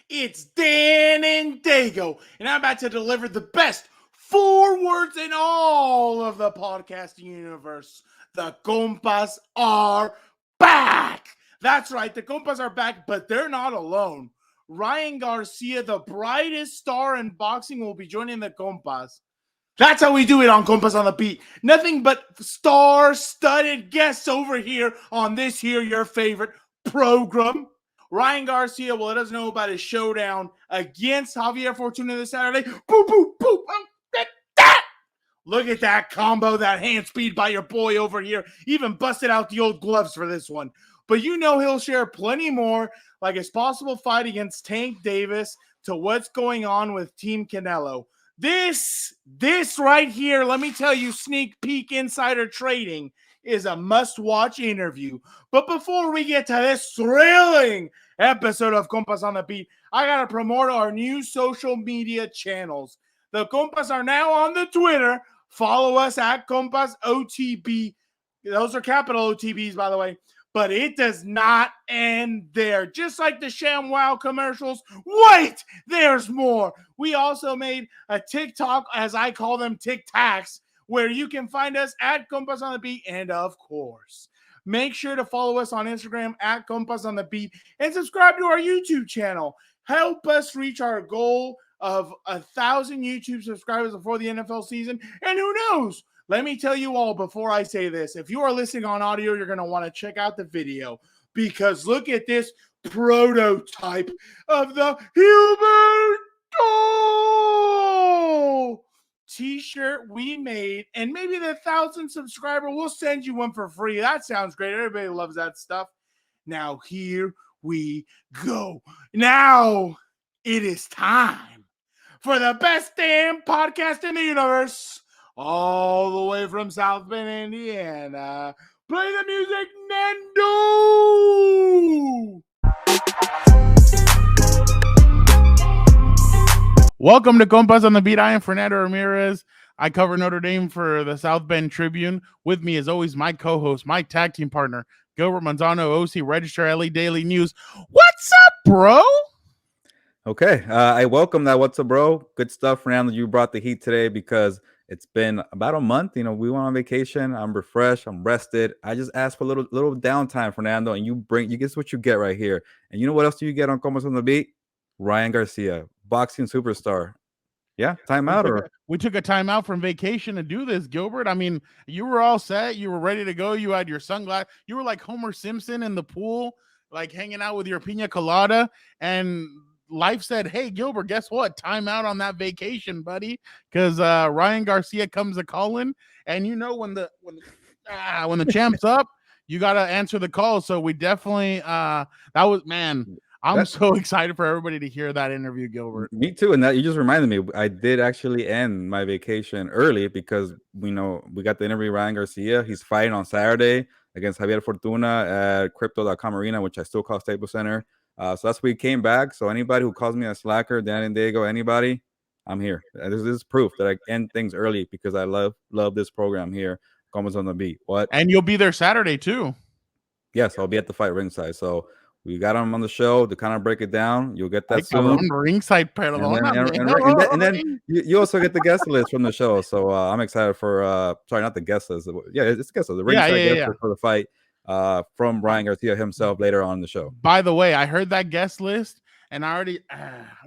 It's Dan and Dago, and I'm about to deliver the best 4 words in all of the podcasting universe. The Compas are back! That's right, the Compas are back, but they're not alone. Ryan Garcia, the brightest star in boxing, will be joining the Compas. That's how we do it on Compas on the Beat. Nothing but star-studded guests over here on this here, your favorite program. Ryan Garcia will let us know about his showdown against Javier Fortuna this Saturday. Boop, boop, boop. That. Look at that combo, that hand speed by your boy over here. Even busted out the old gloves for this one. But you know he'll share plenty more, like his possible fight against Tank Davis, to what's going on with Team Canelo. This right here, let me tell you, sneak peek insider trading is a must-watch interview. But before we get to this thrilling episode of Compas on the Beat, I got to promote our new social media channels. The Compas are now on the Twitter. Follow us at Compas OTB. Those are capital OTBs, by the way. But it does not end there. Just like the ShamWow commercials, wait, there's more. We also made a TikTok, as I call them, TikToks, where you can find us at Compas on the Beat. And of course, make sure to follow us on Instagram at Compas on the Beat and subscribe to our YouTube channel. Help us reach our goal of 1,000 YouTube subscribers before the NFL season. And who knows? Let me tell you all before I say this, if you are listening on audio, you're going to want to check out the video, because look at this prototype of the Herbert t-shirt we made, and maybe the 1,000 subscriber, we'll send you one for free. That sounds great. Everybody loves that stuff. Now, here we go. Now, it is time for the best damn podcast in the universe. All the way from South Bend, Indiana. Play the music, Nando! Welcome to Compas on the Beat. I am Fernando Ramirez. I cover Notre Dame for the South Bend Tribune. With me, as always, my co-host, my tag team partner, Gilbert Manzano, OC Register LA Daily News. What's up, bro? Okay, I welcome that. What's up, bro? Good stuff, Fernando. You brought the heat today because it's been about a month. You know, we went on vacation. I'm refreshed. I'm rested. I just asked for a little downtime, Fernando, and you guess what you get right here. And you know what else do you get on Compas on the Beat? Ryan Garcia, boxing superstar. Yeah, timeout. We took a timeout from vacation to do this, Gilbert. I mean, you were all set. You were ready to go. You had your sunglasses. You were like Homer Simpson in the pool, like hanging out with your pina colada, and life said, hey, Gilbert, guess what? Time out on that vacation, buddy, because Ryan Garcia comes a calling, and you know when the champ's up, you got to answer the call. So we definitely I'm so excited for everybody to hear that interview, Gilbert. Me too, and that you just reminded me. I did actually end my vacation early because we got the interview with Ryan Garcia. He's fighting on Saturday against Javier Fortuna at Crypto.com Arena, which I still call Staples Center. So that's where he came back. So anybody who calls me a slacker, Dan and Diego, anybody, I'm here. This is proof that I end things early because I love this program here, Compas on the Beat. What? And you'll be there Saturday too. Yes, I'll be at the fight ringside. So we got him on the show to kind of break it down. You'll get that soon. On the ringside, and then you also get the guest list from the show. So I'm excited for sorry, not the guest list. Yeah, it's guest list. The ringside guest list for the fight. From Ryan Garcia himself later on in the show. By the way, I heard that guest list and I already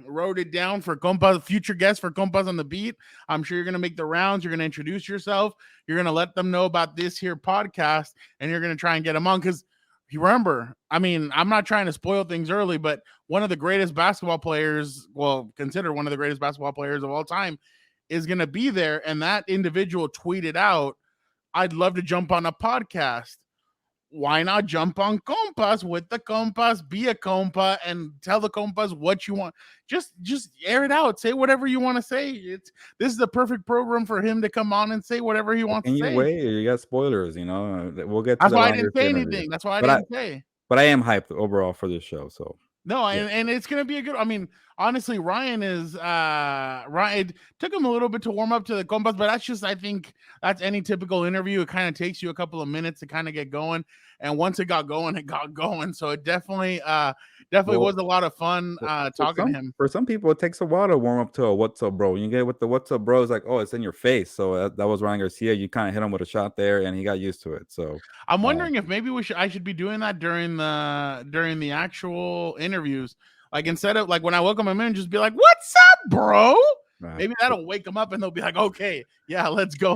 wrote it down for Compas, future guests for Compas on the Beat. I'm sure you're going to make the rounds. You're going to introduce yourself. You're going to let them know about this here podcast, and you're going to try and get them on. Because you remember, I mean, I'm not trying to spoil things early, but one of the greatest basketball players, well, considered one of the greatest basketball players of all time, is going to be there. And that individual tweeted out, I'd love to jump on a podcast. Why not jump on Compas with the Compas, be a Compa, and tell the Compas what you want. Just air it out. Say whatever you want to say. This is the perfect program for him to come on and say whatever he wants to say. Anyway, you got spoilers, you know. We'll get to That's why I didn't say anything. That's why I didn't say. But I am hyped overall for this show, so. No, and it's gonna be a good. I mean, honestly, Ryan is Ryan. It took him a little bit to warm up to the Compas, but that's just, I think that's any typical interview. It kind of takes you a couple of minutes to kind of get going, and once it got going, it got going. So it definitely definitely Well, was a lot of fun talking to him. for some people, it takes a while to warm up to a "What's up, bro?" When you get with the "What's up, bro," it's like, oh, it's in your face. So that was Ryan Garcia. You kind of hit him with a shot there, and he got used to it. So I'm uh, wondering if maybe I should be doing that during the actual interviews. Like instead of like when I welcome him in, just be like, "What's up, bro?" uh, Maybe that'll wake them up and they'll be like, "Okay, yeah, let's go.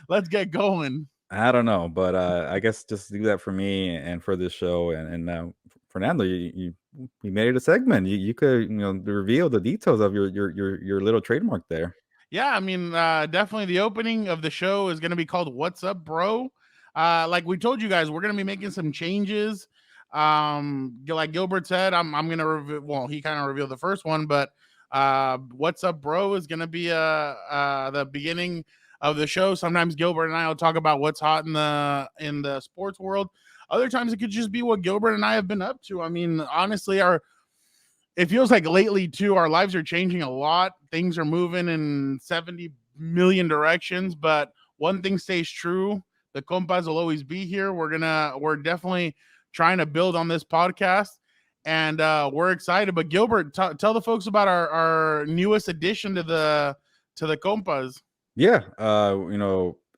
Let's get going." I don't know, but I guess just do that for me and for this show. And Fernando, you made it a segment. You could reveal the details of your little trademark there. Yeah, I mean, definitely the opening of the show is going to be called "What's Up, Bro." Like we told you guys, we're going to be making some changes. Like Gilbert said, I'm going to reveal. Well, he kind of revealed the first one, but "What's Up, Bro" is going to be the beginning of the show. Sometimes Gilbert and I will talk about what's hot in the sports world. Other times it could just be what Gilbert and I have been up to. I mean, honestly, it feels like lately too our lives are changing a lot. Things are moving in 70 million directions, but one thing stays true: the Compas will always be here. We're definitely trying to build on this podcast, and we're excited. But Gilbert, tell the folks about our newest addition to the Compas. Yeah,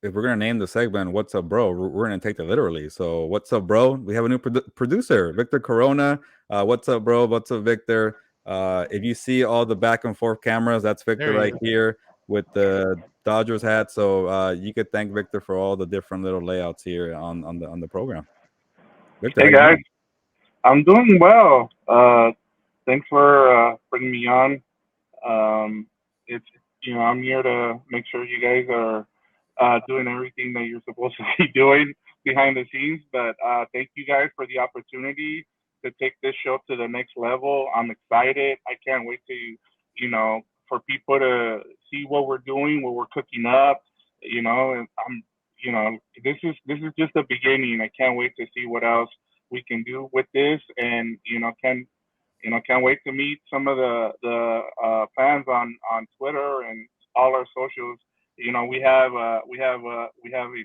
if we're gonna name the segment "What's up, bro," we're gonna take that literally. So, what's up, bro? We have a new producer, Victor Corona. What's up, bro? What's up, Victor? If you see all the back and forth cameras, that's Victor There he right is. here with the Dodgers hat. So you could thank Victor for all the different little layouts here on the program. Victor, how Hey you guys, doing? I'm doing well. Thanks for bringing me on. It's I'm here to make sure you guys are doing everything that you're supposed to be doing behind the scenes. But thank you guys for the opportunity to take this show to the next level. I'm excited. I can't wait to for people to see what we're doing, what we're cooking up. And I'm this is just the beginning. I can't wait to see what else we can do with this, and can't wait to meet some of the fans on Twitter and all our socials. We have a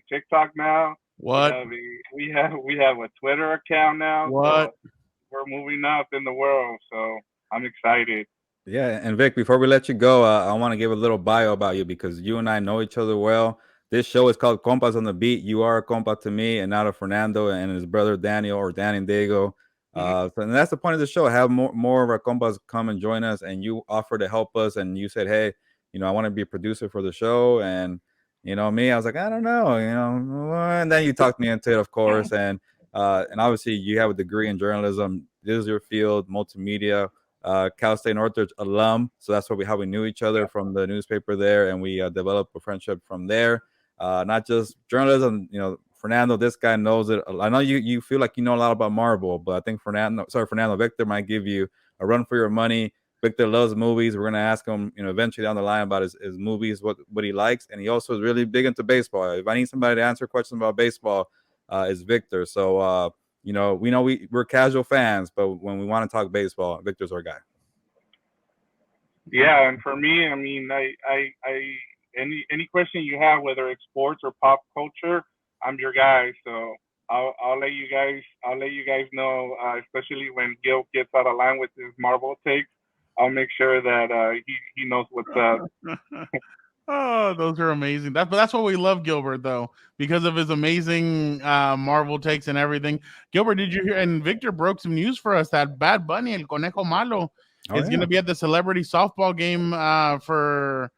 TikTok now. We What? have a Twitter account now. What? So we're moving up in the world. So I'm excited. Yeah, and Vic, before we let you go, I want to give a little bio about you because you and I know each other well. This show is called Compas on the Beat. You are a compa to me, and now to Fernando and his brother Daniel or Danny and Diego. And that's the point of the show. Have more of our compas come and join us, and you offer to help us. And you said, hey, I want to be a producer for the show, and me, I was like, I don't know, and then you talked me into it, of course, and obviously you have a degree in journalism. This is your field, multimedia. Cal State Northridge alum, so that's how we knew each other from the newspaper there, and we developed a friendship from there. Not just journalism, Fernando, this guy knows it. I know you feel like you know a lot about Marvel, but I think Fernando Victor might give you a run for your money. Victor loves movies. We're gonna ask him, eventually down the line about his movies, what he likes, and he also is really big into baseball. If I need somebody to answer questions about baseball, it's Victor. So. We know we're casual fans, but when we want to talk baseball, Victor's our guy. Yeah, and for me, I mean, any question you have, whether it's sports or pop culture, I'm your guy. So I'll let you guys know, especially when Gil gets out of line with his Marvel takes. I'll make sure that he knows what's up. Oh, those are amazing. That's what we love Gilbert though, because of his amazing Marvel takes and everything. Gilbert, did you hear? And Victor broke some news for us that Bad Bunny, El Conejo Malo, Oh is going yeah. to be at the celebrity softball game for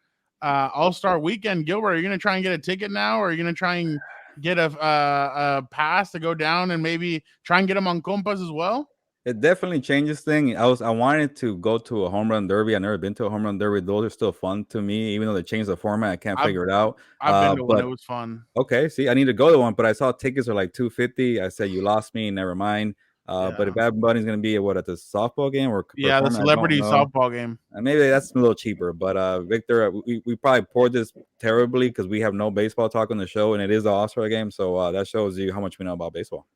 All Star Weekend. Gilbert, are you going to try and get a ticket now, or are you going to try and get a pass to go down and maybe try and get him on Compas as well? It definitely changes things. I wanted to go to a home run derby. I've never been to a home run derby. Those are still fun to me, even though they changed the format. I can't I've figure it out. I've been to one. It But was fun. okay, see, I need to go to one, but I saw tickets are like $250. I said you lost me. Never mind. But Yeah. if Bad Bunny's gonna be at the softball game or Yeah, the performing, I don't celebrity know. softball game. And maybe that's a little cheaper. But Victor, we probably poured this terribly because we have no baseball talk on the show, and it is the All-Star game. So that shows you how much we know about baseball.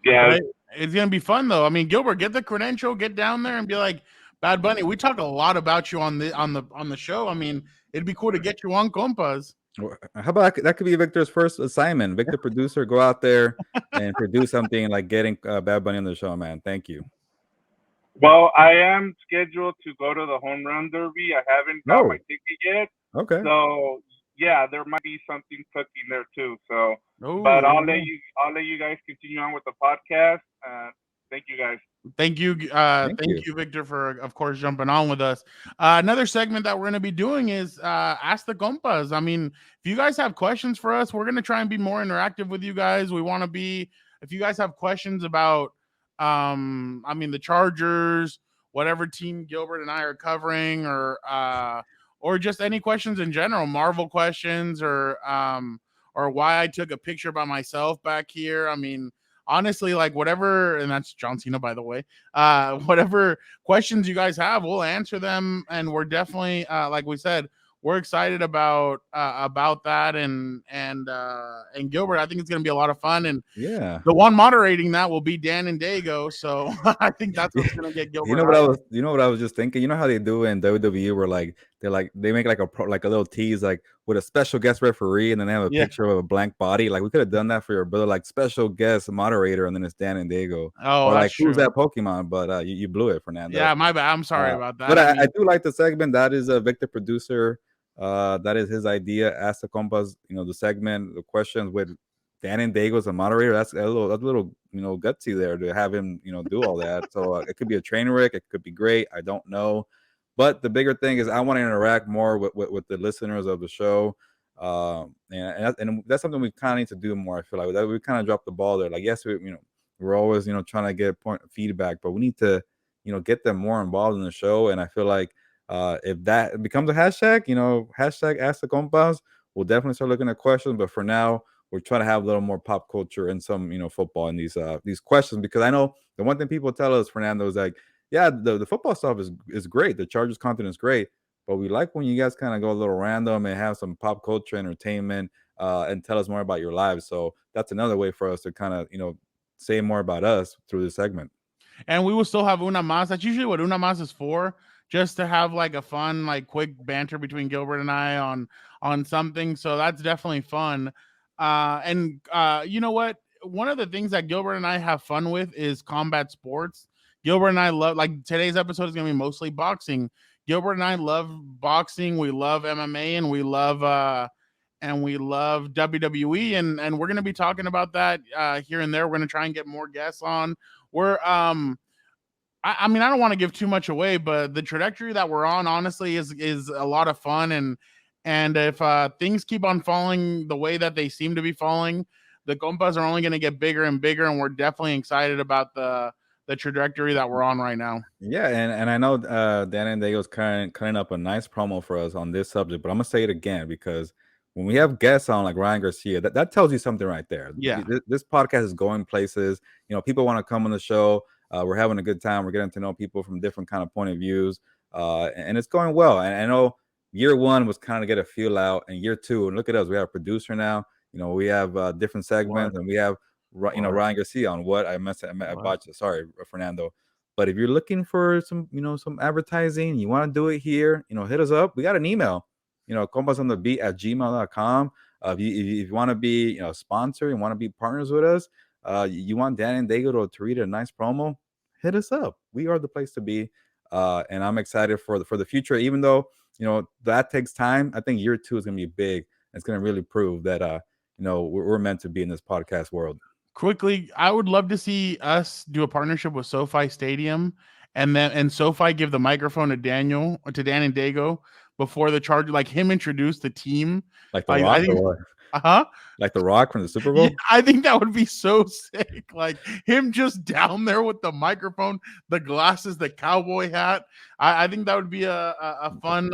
Yeah, But it's gonna be fun though. I mean, Gilbert, get the credential, get down there, and be like, Bad Bunny. We talk a lot about you on the show. I mean, it'd be cool to get you on Compas. How about that could be Victor's first assignment? Victor, producer, go out there and produce something like getting Bad Bunny on the show, man. Thank you. Well, I am scheduled to go to the home run derby. I haven't got my Oh, ticket yet, okay. so yeah, there might be something cooking there too. So, Oh, but there I'll you let go. you guys continue on with the podcast. Thank you guys. Thank you, Thank you. Victor, for of course jumping on with us. Another segment that we're going to be doing is Ask the Compas. I mean, if you guys have questions for us, we're going to try and be more interactive with you guys. We want to be. If you guys have questions about, I mean, the Chargers, whatever team Gilbert and I are covering, or just any questions in general, Marvel questions, or why I took a picture by myself back here. I mean, honestly, like whatever, and that's John Cena, by the way. Whatever questions you guys have, we'll answer them, and we're definitely, like we said, we're excited about that, and Gilbert. I think it's going to be a lot of fun, and Yeah. the one moderating that will be Dan and Dago. So I think that's what's going to get Gilbert. You know what I was just thinking. You know how they do in WWE, where like they make like a little tease like with a special guest referee, and then they have a Yeah. picture of a blank body. Like we could have done that for your brother, like special guest moderator, and then it's Dan and Dago, Oh, or like that's who's true. that Pokemon? But you blew it, Fernando. Yeah, my bad. I'm sorry about that. But I I mean, do like the segment. That is a Victor producer. That is his idea. Ask the Compas. You know the segment, the questions with Dan and Dago as a moderator. That's a little gutsy there to have him do all that. So it could be a train wreck. It could be great. I don't know. But the bigger thing is I want to interact more with the listeners of the show. And that's something we kind of need to do more. I feel like that we kind of dropped the ball there. Like yes, we're always trying to get point feedback, but we need to get them more involved in the show. And I feel like if that becomes a hashtag, hashtag Ask the Compas, we'll definitely start looking at questions. But for now, we're trying to have a little more pop culture and some football in these questions, because I know the one thing people tell us, Fernando, is like, yeah, the football stuff is great. The Chargers content is great, but we like when you guys kind of go a little random and have some pop culture entertainment and tell us more about your lives. So that's another way for us to kind of say more about us through this segment. and we will still have Una Mas. That's usually what Una Mas is for, just to have like a fun, like quick banter between Gilbert and I on something. So that's definitely fun. And you know what? One of the things that Gilbert and I have fun with is combat sports. Gilbert and I love, like, today's episode is going to be mostly boxing. Gilbert and I love boxing. We love MMA, and we love WWE, and we're going to be talking about that here and there. We're going to try and get more guests on. We're I mean, I don't want to give too much away, but the trajectory that we're on, honestly, is a lot of fun, and if things keep on falling the way that they seem to be falling, the Compas are only going to get bigger and bigger, and we're definitely excited about the trajectory that we're on right now. Yeah, and I know Dan and Diego's cutting up a nice promo for us on this subject, but I'm gonna say it again because when we have guests on like Ryan Garcia, that tells you something right there. Yeah. This podcast is going places. People want to come on the show. We're having a good time. We're getting to know people from different kind of point of views, and it's going well. And I know year one was kind of get a feel out, and year two, and look at us, we have a producer now. We have different segments, and we have Ryan Garcia on what I botched it. Sorry, Fernando. But if you're looking for some advertising, you want to do it here, hit us up. We got an email, compasonthebeat@gmail.com. If you want to be, a sponsor and want to be partners with us, you want Dan and Dago to read a nice promo, hit us up. We are the place to be. And I'm excited for the future, even though, that takes time. I think year two is going to be big. It's going to really prove that, we're meant to be in this podcast world. Quickly, I would love to see us do a partnership with SoFi Stadium, and SoFi give the microphone to Dan and Dago before the Charger, like him introduce the team. Like The I Rock, think, or what? uh-huh. Like The Rock from the Super Yeah, Bowl? I think that would be so sick. Like him just down there with the microphone, the glasses, the cowboy hat. I think that would be a fun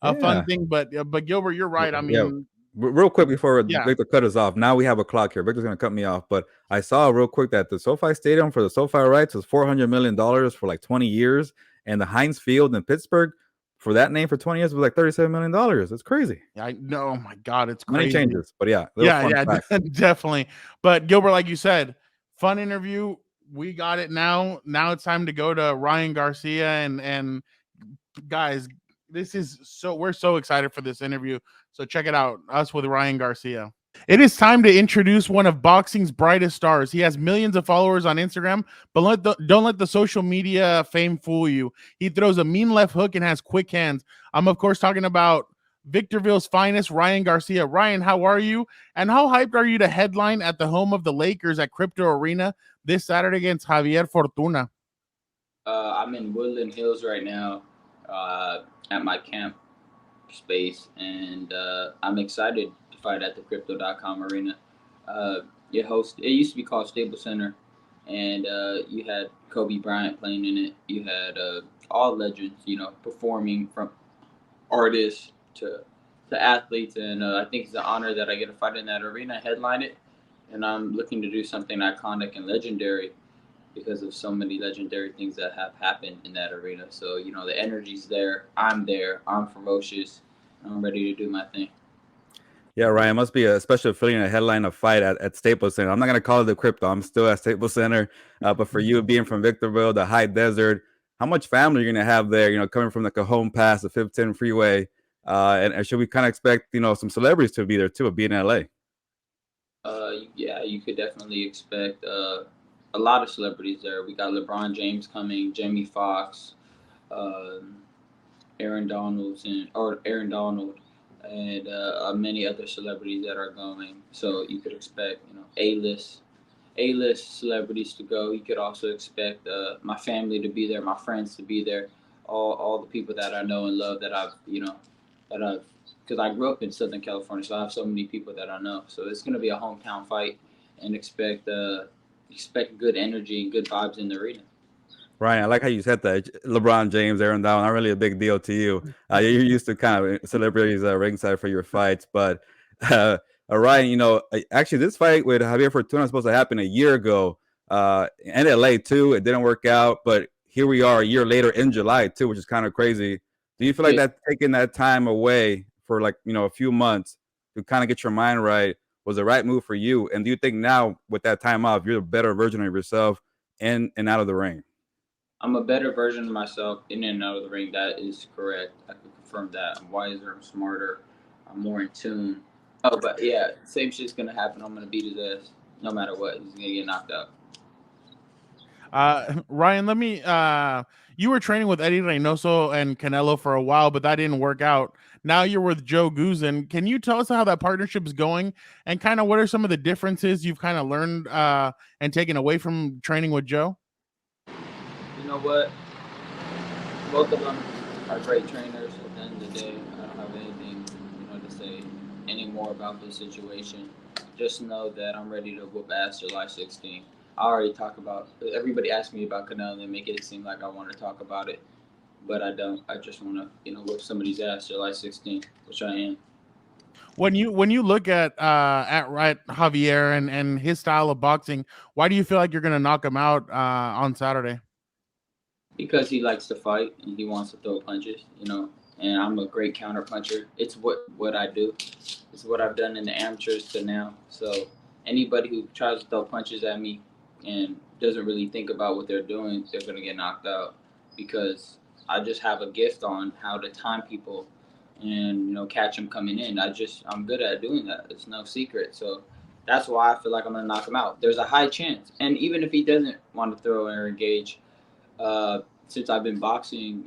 fun thing. But Gilbert, you're right. I Yeah. mean, Real quick before yeah. Victor cut us off, now we have a clock here. Victor's going to cut me off, but I saw real quick that the SoFi Stadium for the SoFi rights was $400 million for like 20 years, and the Heinz Field in Pittsburgh for that name for 20 years was like $37 million. That's crazy. I know. Oh my God, it's Money crazy. changes, but yeah, definitely. But Gilbert, like you said, fun interview. We got it now. Now it's time to go to Ryan Garcia, and guys, We're so excited for this interview. So check it out. Us with Ryan Garcia. It is time to introduce one of boxing's brightest stars. He has millions of followers on Instagram, but don't let the social media fame fool you. He throws a mean left hook and has quick hands. I'm, of course, talking about Victorville's finest, Ryan Garcia. Ryan, how are you? And how hyped are you to headline at the home of the Lakers at Crypto Arena this Saturday against Javier Fortuna? I'm in Woodland Hills right now at my camp space, and I'm excited to fight at the Crypto.com arena. It used to be called Staples Center, and you had Kobe Bryant playing in it. You had all legends, performing from artists to athletes, and I think it's an honor that I get to fight in that arena, headline it, and I'm looking to do something iconic and legendary because of so many legendary things that have happened in that arena. So, the energy's there. I'm ferocious. I'm ready to do my thing. Yeah, Ryan, it must be a special feeling to headline a fight at Staples Center. I'm not going to call it the Crypto. I'm still at Staples Center. But for you being from Victorville, the high desert, how much family you're going to have there, coming from the Cajon Pass, the 510 freeway? And should we kind of expect, some celebrities to be there too, being in LA? Yeah, you could definitely expect a lot of celebrities there. We got LeBron James coming, Jamie Foxx, Aaron Donald, and many other celebrities that are going. So you could expect, A-list celebrities to go. You could also expect my family to be there, my friends to be there, all the people that I know and love because I grew up in Southern California, so I have so many people that I know. So it's going to be a hometown fight, and expect good energy and good vibes in the arena. Ryan, I like how you said that. LeBron James, Aaron Donald, not really a big deal to you. You're used to kind of celebrities ringside for your fights. But Ryan, actually this fight with Javier Fortuna was supposed to happen a year ago in LA too. It didn't work out, but here we are a year later in July too, which is kind of crazy. Do you feel like that taking that time away for a few months to kind of get your mind right was the right move for you? And do you think now with that time off, you're a better version of yourself in and out of the ring? I'm a better version of myself in and out of the ring. That is correct. I can confirm that. I'm wiser. I'm smarter. I'm more in tune. Oh, but yeah, same shit's gonna happen. I'm gonna beat his ass no matter what. He's gonna get knocked out. Ryan, let me. You were training with Eddie Reynoso and Canelo for a while, but that didn't work out. Now you're with Joe Guzan. Can you tell us how that partnership is going, and kind of what are some of the differences you've kind of learned and taken away from training with Joe? You know what? Both of them are great trainers. At the end of the day, I don't have anything, to say any more about this situation. Just know that I'm ready to whoop ass July 16th. I already talk about. Everybody asks me about Canelo and they make it seem like I want to talk about it, but I don't. I just want to, whip somebody's ass July 16th, which I am. When you look at Javier and his style of boxing, why do you feel like you're gonna knock him out on Saturday? Because he likes to fight and he wants to throw punches, and I'm a great counter puncher. It's what I do. It's what I've done in the amateurs to now. So anybody who tries to throw punches at me and doesn't really think about what they're doing, they're going to get knocked out, because I just have a gift on how to time people and, catch them coming in. I'm good at doing that. It's no secret. So that's why I feel like I'm going to knock him out. There's a high chance. And even if he doesn't want to throw or engage, since I've been boxing,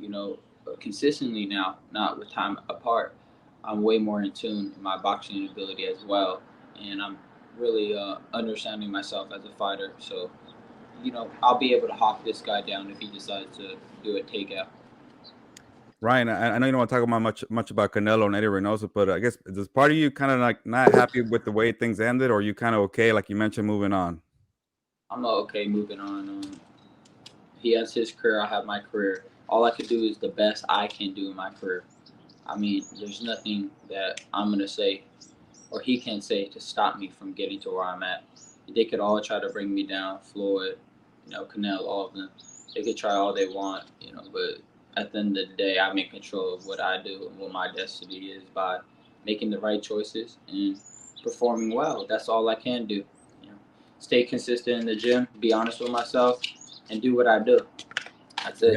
consistently now, not with time apart, I'm way more in tune in my boxing ability as well, and I'm really understanding myself as a fighter. So, I'll be able to hawk this guy down if he decides to do a takeout. Ryan, I know you don't want to talk about much about Canelo and Eddie Reynoso, but I guess does part of you kind of like not happy with the way things ended, or are you kind of okay, like you mentioned, moving on? I'm okay moving on. He has his career, I have my career. All I can do is the best I can do in my career. I mean, there's nothing that I'm going to say or he can say to stop me from getting to where I'm at. They could all try to bring me down, Floyd, Canelo, all of them. They could try all they want, but at the end of the day, I'm in control of what I do and what my destiny is by making the right choices and performing well. That's all I can do. Stay consistent in the gym, be honest with myself, and do what I do. That's it.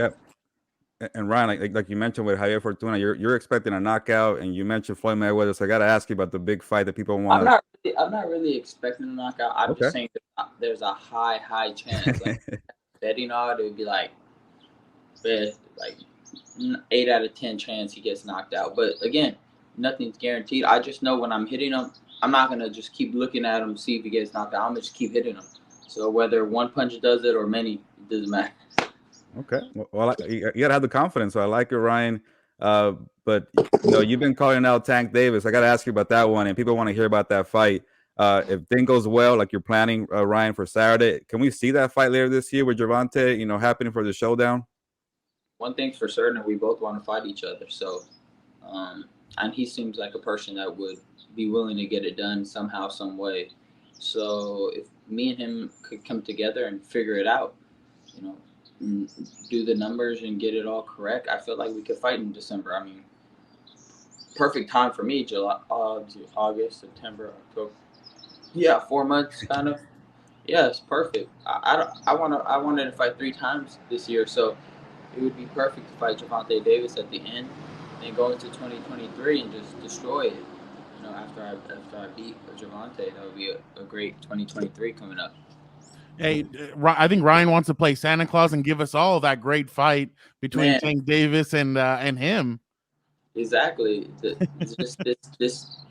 Yep. And Ryan, like you mentioned with Javier Fortuna, you're expecting a knockout, and you mentioned Floyd Mayweather. So I got to ask you about the big fight that people want to. I'm not really expecting a knockout. I'm Okay. just saying that there's a high chance. Like betting on it would be like 8 out of 10 chance he gets knocked out. But again, nothing's guaranteed. I just know when I'm hitting him, I'm not gonna just keep looking at him see if he gets knocked out. I'm gonna just keep hitting him. So whether one punch does it or many, it doesn't matter. Okay. Well, you gotta have the confidence. So I like it, Ryan. But you've been calling out Tank Davis. I gotta ask you about that one, and people want to hear about that fight. If things goes well, like you're planning, Ryan, for Saturday, can we see that fight later this year with Gervonta? Happening for the showdown. One thing's for certain, we both want to fight each other. So, and he seems like a person that would be willing to get it done somehow, some way. So if me and him could come together and figure it out, do the numbers and get it all correct, I feel like we could fight in December. I mean, perfect time for me, July, August, September, October. Yeah, 4 months kind of. Yeah, it's perfect. I wanted to fight 3 times this year, so it would be perfect to fight Gervonta Davis at the end and go into 2023 and just destroy it. After I beat Gervonta, that would be a great 2023 coming up. Hey, I think Ryan wants to play Santa Claus and give us all that great fight between Tank Davis and him. Exactly. Just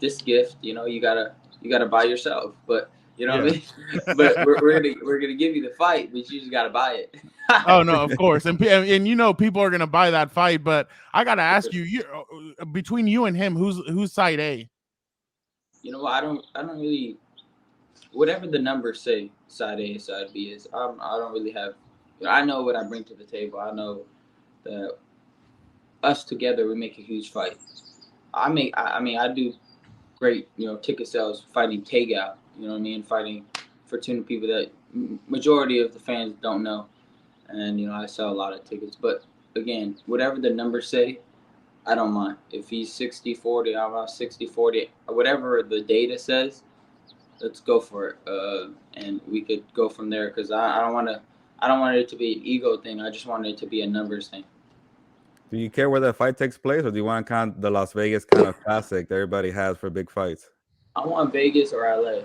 this gift, you gotta buy yourself, but what I mean. But we're gonna give you the fight, but you just gotta buy it. Oh no, of course, and people are gonna buy that fight. But I gotta ask you, between you and him, who's side A? I don't really. Whatever the numbers say, side A, side B is. I don't really have. I know what I bring to the table. I know that us together we make a huge fight. I do great, ticket sales fighting Tegao. You know what I mean? Fighting Fortuna, people that majority of the fans don't know, and I sell a lot of tickets. But again, whatever the numbers say, I don't mind. If he's 60-40, I'm about 60-40. Whatever the data says, let's go for it, and we could go from there. Because I don't want it to be an ego thing. I just want it to be a numbers thing. Do you care where that fight takes place, or do you want kind of the Las Vegas kind of classic that everybody has for big fights? I want Vegas or LA.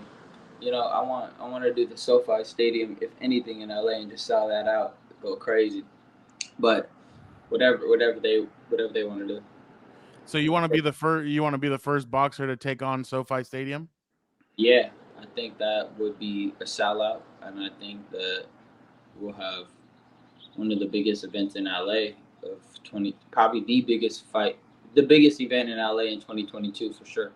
I want to do the SoFi Stadium, if anything, in LA, and just sell that out, go crazy. But whatever they want to do. So you want to be the first? You want to be the first boxer to take on SoFi Stadium? Yeah, I think that would be a sellout, and I think that we'll have one of the biggest events in LA of probably the biggest event in LA in 2022 for sure.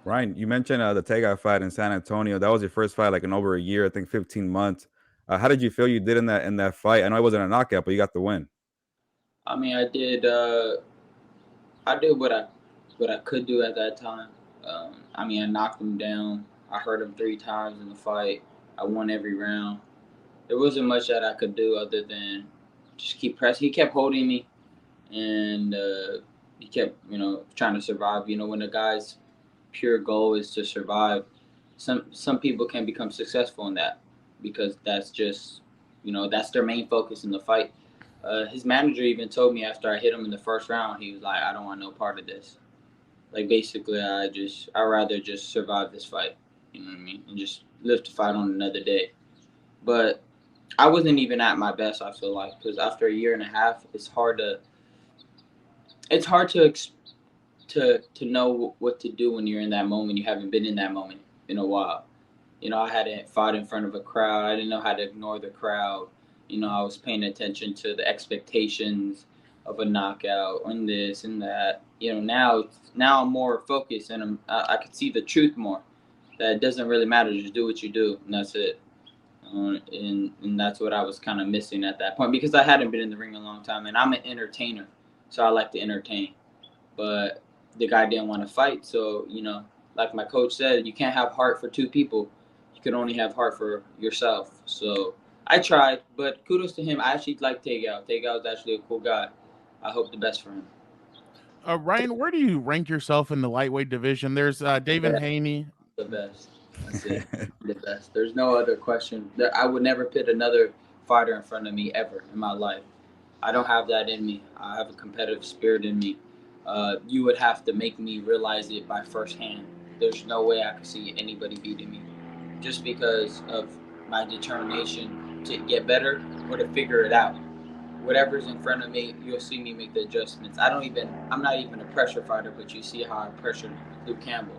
Ryan, you mentioned the Tegao fight in San Antonio. That was your first fight, like in over a year, I think 15 months. How did you feel you did in that fight? I know it wasn't a knockout, but you got the win. I mean, I did what I could do at that time. I knocked him down. I hurt him 3 times in the fight. I won every round. There wasn't much that I could do other than just keep pressing. He kept holding me, and he kept, trying to survive. When a guy's pure goal is to survive, some people can become successful in that because that's just, that's their main focus in the fight. His manager even told me after I hit him in the first round, he was like, I don't want no part of this. Like, basically, I'd rather just survive this fight, you know what I mean, and just live to fight on another day. But I wasn't even at my best, I feel like, because after a year and a half, it's hard to know what to do when you're in that moment. You haven't been in that moment in a while. I hadn't fought in front of a crowd. I didn't know how to ignore the crowd. I was paying attention to the expectations of a knockout and this and that. Now I'm more focused, and I could see the truth more. That it doesn't really matter. Just do what you do, and that's it. And that's what I was kind of missing at that point because I hadn't been in the ring a long time, and I'm an entertainer, so I like to entertain. But the guy didn't want to fight, so like my coach said, you can't have heart for 2 people. You can only have heart for yourself. So I tried, but kudos to him. I actually like Tegao. Tegao is actually a cool guy. I hope the best for him. Ryan, where do you rank yourself in the lightweight division? There's David Haney. The best. That's it. The best. There's no other question. I would never put another fighter in front of me ever in my life. I don't have that in me. I have a competitive spirit in me. You would have to make me realize it by firsthand. There's no way I could see anybody beating me, just because of my determination to get better or to figure it out. Whatever's in front of me, you'll see me make the adjustments. I'm not even a pressure fighter, but you see how I pressured Luke Campbell.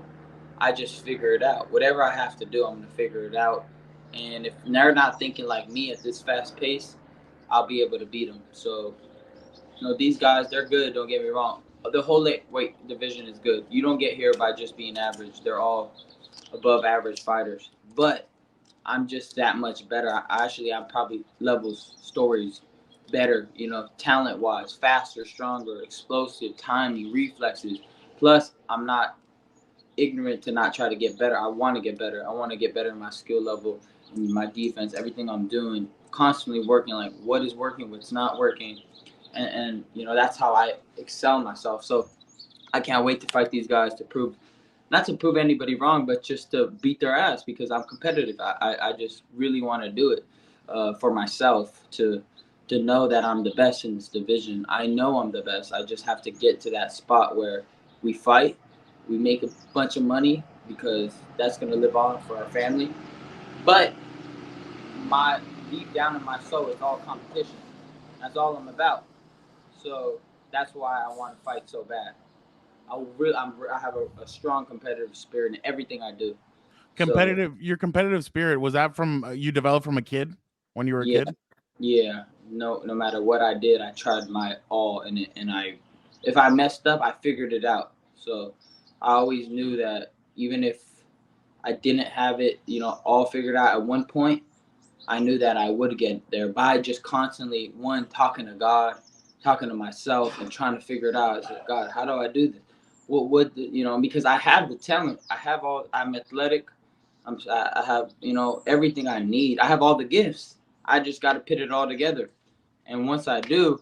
I just figure it out. Whatever I have to do, I'm going to figure it out. And if they're not thinking like me at this fast pace, I'll be able to beat them. So, these guys, they're good. Don't get me wrong. The whole weight division is good. You don't get here by just being average. They're all above average fighters. But I'm just that much better. I'm probably levels, stories better, talent-wise, faster, stronger, explosive, timing, reflexes. Plus, I'm not ignorant to not try to get better. I want to get better. I want to get better in my skill level, in my defense, everything I'm doing, constantly working, like what is working, what's not working. And that's how I excel myself. So I can't wait to fight these guys not to prove anybody wrong, but just to beat their ass because I'm competitive. I just really want to do it for myself to know that I'm the best in this division. I know I'm the best. I just have to get to that spot where we fight, we make a bunch of money because that's going to live on for our family. But deep down in my soul, it's all competition. That's all I'm about. So that's why I want to fight so bad. I have a strong competitive spirit in everything I do. Your competitive spirit, was that from you developed from a kid when you were a kid? Yeah. No matter what I did, I tried my all in it, and if I messed up, I figured it out. So I always knew that even if I didn't have it, all figured out at one point, I knew that I would get there by just constantly talking to God, talking to myself, and trying to figure it out. I said, God, how do I do this? Because I have the talent. I'm athletic. I have, everything I need. I have all the gifts. I just got to put it all together. And once I do,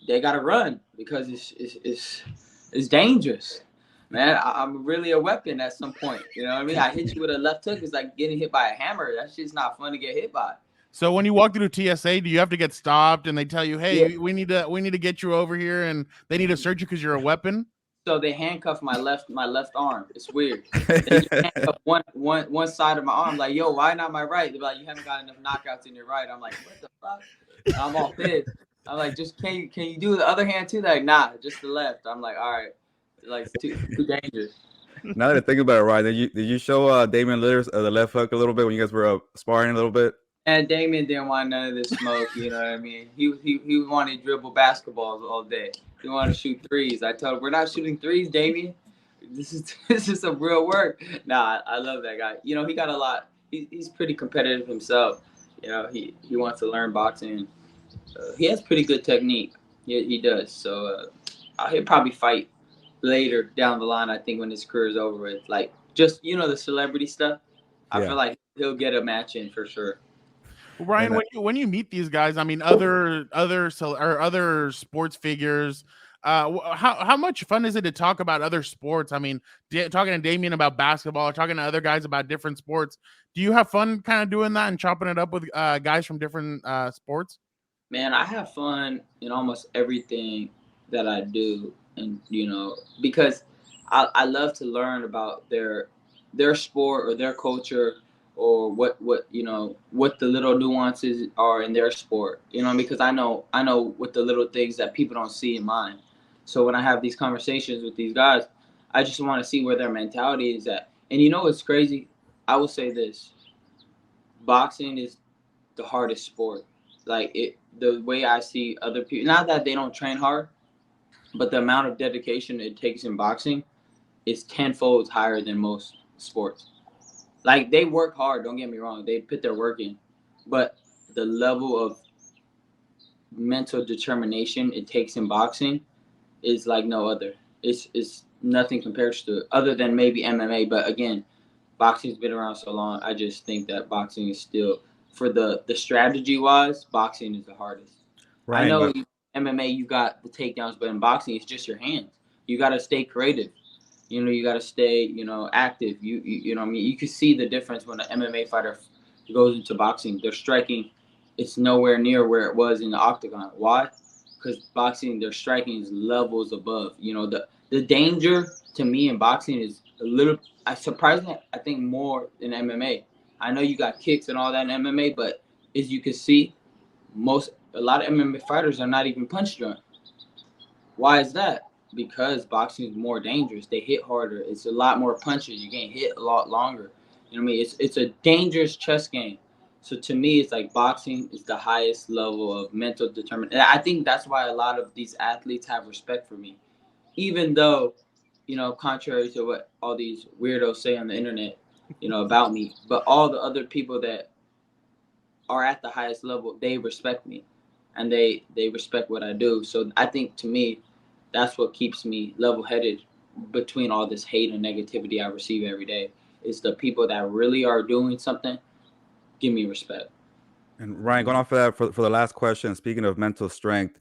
they got to run because it's dangerous. Man, I'm really a weapon at some point. You know what I mean? I hit you with a left hook. It's like getting hit by a hammer. That shit's not fun to get hit by. So when you walk through TSA, do you have to get stopped and they tell you, hey, we need to get you over here, and they need to search you because you're a weapon? So they handcuff my left arm. It's weird. They handcuff one side of my arm. Like, yo, why not my right? They're like, you haven't got enough knockouts in your right. I'm like, what the fuck? I'm all pissed. I'm like, just can you do the other hand too? They're like, nah, just the left. I'm like, all right, like too dangerous. Now that I think about it, Ryan, did you show Damian Lillard the left hook a little bit when you guys were sparring a little bit? And Damian didn't want none of this smoke. You know what I mean? He wanted to dribble basketballs all day. He wanted to shoot threes. I told him, we're not shooting threes, Damian. This is some real work. Nah, I love that guy. He got a lot. He's pretty competitive himself. He wants to learn boxing. He has pretty good technique. He does. So he'll probably fight later down the line, I think, when his career is over with. Like, just, the celebrity stuff. I feel like he'll get a match in for sure. Ryan, when you meet these guys, I mean, other sports figures, how much fun is it to talk about other sports? I mean, talking to Damian about basketball, talking to other guys about different sports. Do you have fun kind of doing that and chopping it up with guys from different sports? Man, I have fun in almost everything that I do, and because I love to learn about their sport or their culture, or what the little nuances are in their sport, because I know what the little things that people don't see in mine. So when I have these conversations with these guys, I just want to see where their mentality is at. And it's crazy. I will say this: boxing is the hardest sport. Like the way I see other people, not that they don't train hard, but the amount of dedication it takes in boxing is tenfold higher than most sports. Like, they work hard, don't get me wrong. They put their work in. But the level of mental determination it takes in boxing is like no other. It's nothing compares to it, other than maybe MMA. But again, boxing's been around so long. I just think that boxing is still, for the strategy-wise, boxing is the hardest. Ryan, I know MMA, you got the takedowns, but in boxing, it's just your hands. You got to stay creative. You got to stay, active. You know what I mean? You can see the difference when an MMA fighter goes into boxing. Their striking, it's nowhere near where it was in the octagon. Why? because boxing, their striking is levels above. You know, the danger to me in boxing is a little, surprisingly, I think more than MMA. I know you got kicks and all that in MMA, but as you can see, a lot of MMA fighters are not even punch drunk. Why is that? Because boxing is more dangerous. They hit harder. It's a lot more punches. You can hit a lot longer. You know what I mean? It's a dangerous chess game. So to me, it's like boxing is the highest level of mental determination. And I think that's why a lot of these athletes have respect for me, even though, you know, contrary to what all these weirdos say on the internet, you know, about me, but all the other people that are at the highest level, they respect me, and they respect what I do. So I think to me, that's what keeps me level-headed between all this hate and negativity I receive every day. Is the people that really are doing something give me respect. And Ryan, going off of that for the last question, speaking of mental strength,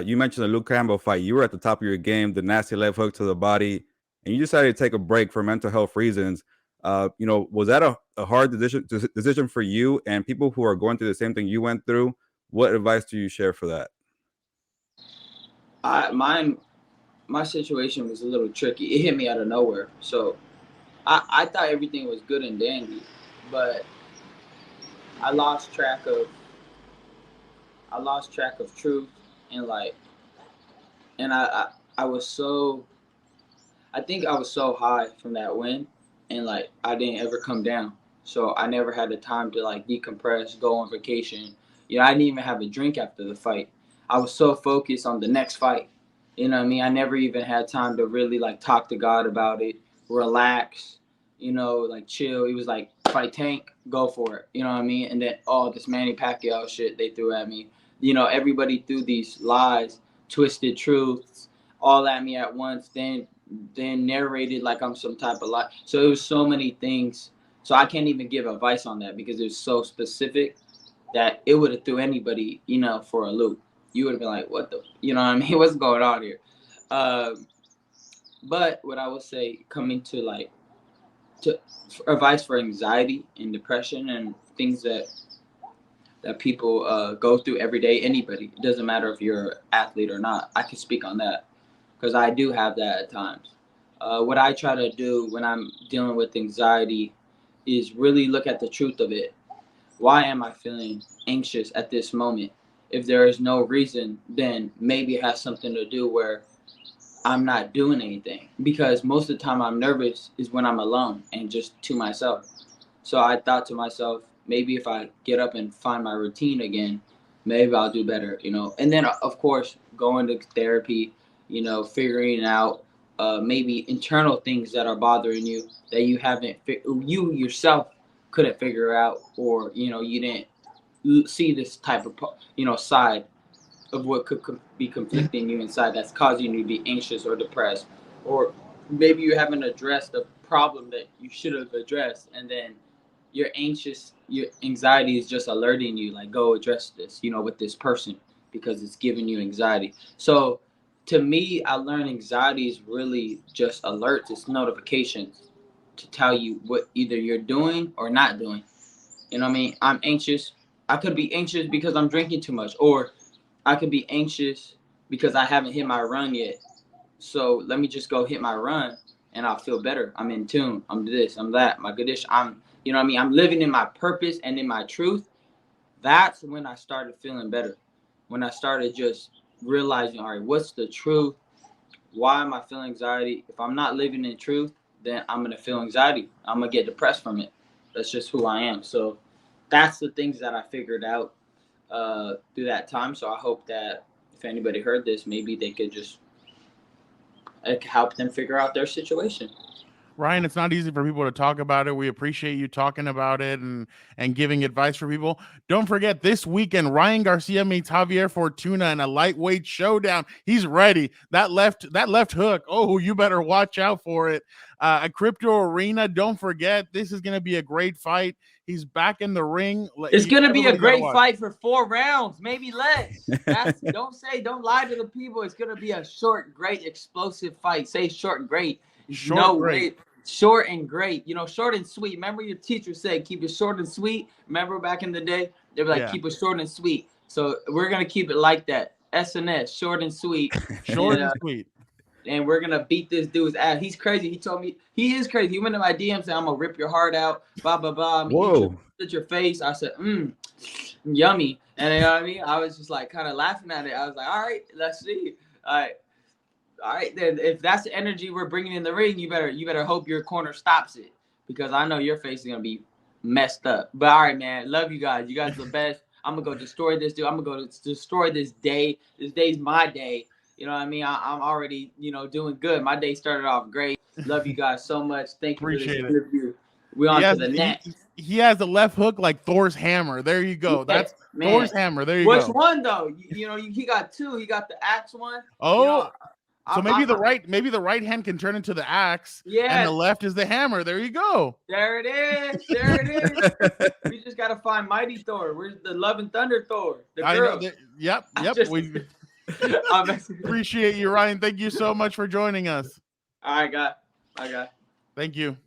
you mentioned the Luke Campbell fight. You were at the top of your game, the nasty left hook to the body, and you decided to take a break for mental health reasons. You know, was that a hard decision for you and people who are going through the same thing you went through? What advice do you share for that? My situation was a little tricky. It hit me out of nowhere. So I thought everything was good and dandy, but I lost track of truth, and I was so, I think I was so high from that win, and like I didn't ever come down. So I never had the time to like decompress, go on vacation. You know, I didn't even have a drink after the fight. I was so focused on the next fight. You know what I mean? I never even had time to really like talk to God about it, relax, you know, like chill. He was like, fight Tank, go for it. You know what I mean? And then, this Manny Pacquiao shit they threw at me. You know, everybody threw these lies, twisted truths, all at me at once, then narrated like I'm some type of lie. So it was so many things. So I can't even give advice on that because it was so specific that it would have threw anybody, you know, for a loop. You would have been like, what the, you know what I mean? What's going on here? But what I would say, coming to like, advice for anxiety and depression and things that people go through every day, anybody, it doesn't matter if you're an athlete or not. I can speak on that because I do have that at times. What I try to do when I'm dealing with anxiety is really look at the truth of it. Why am I feeling anxious at this moment? If there is no reason, then maybe it has something to do where I'm not doing anything. Because most of the time I'm nervous is when I'm alone and just to myself. So I thought to myself, maybe if I get up and find my routine again, maybe I'll do better, you know. And then, of course, going to therapy, you know, figuring out maybe internal things that are bothering you that you haven't, you yourself couldn't figure out, or, you know, you didn't see this type of, you know, side of what could be conflicting you inside that's causing you to be anxious or depressed, or maybe you haven't addressed the problem that you should have addressed, and then your anxiety is just alerting you like, go address this, you know, with this person because it's giving you anxiety. So to me, I learned anxiety is really just alerts, it's notifications to tell you what either you're doing or not doing. You know what I mean? I'm anxious. I could be anxious because I'm drinking too much, or I could be anxious because I haven't hit my run yet. So let me just go hit my run and I'll feel better. I'm in tune. I'm this, I'm that. My goodish. You know what I mean? I'm living in my purpose and in my truth. That's when I started feeling better. When I started just realizing, all right, what's the truth? Why am I feeling anxiety? If I'm not living in truth, then I'm going to feel anxiety. I'm going to get depressed from it. That's just who I am. So that's the things that I figured out through that time. So I hope that if anybody heard this, maybe they could just help them figure out their situation. Ryan, it's not easy for people to talk about it. We appreciate you talking about it and giving advice for people. Don't forget, this weekend, Ryan Garcia meets Javier Fortuna in a lightweight showdown. He's ready. That left hook. Oh, you better watch out for it. A crypto arena. Don't forget, this is going to be a great fight. He's back in the ring. It's going to be a great fight for 4 rounds, maybe less. Don't lie to the people. It's going to be a short, great, explosive fight. Say short, great. Short and great. You know, short and sweet. Remember your teacher said, keep it short and sweet. Remember back in the day? They were like, keep it short and sweet. So we're going to keep it like that. SNS, short and sweet. Short and, and uh, sweet. and we're gonna beat this dude's ass. He's crazy. He told me he is crazy. He went to my DM saying, "I'm gonna rip your heart out." Blah blah blah. I'm gonna eat your face. I said, yummy. And you know what I mean? I was just like kind of laughing at it. I was like, all right, let's see. All right, then if that's the energy we're bringing in the ring, you better hope your corner stops it, because I know your face is gonna be messed up. But all right, man, love you guys. You guys are the best. I'm gonna go destroy this dude. I'm gonna go destroy this day. This day's my day. You know what I mean? I'm already, doing good. My day started off great. Love you guys so much. Thank you for this interview. We on to the next. He has the left hook like Thor's hammer. There you go. Yeah, That's Thor's hammer. There you Which go. Which one though? He got two. He got the axe one. Oh. So maybe the right hand can turn into the axe, and the left is the hammer. There you go. There it is. We just gotta find Mighty Thor. Where's the Love and Thunder Thor? The girl. Yep. We appreciate you, Ryan. Thank you so much for joining us. I got. Thank you.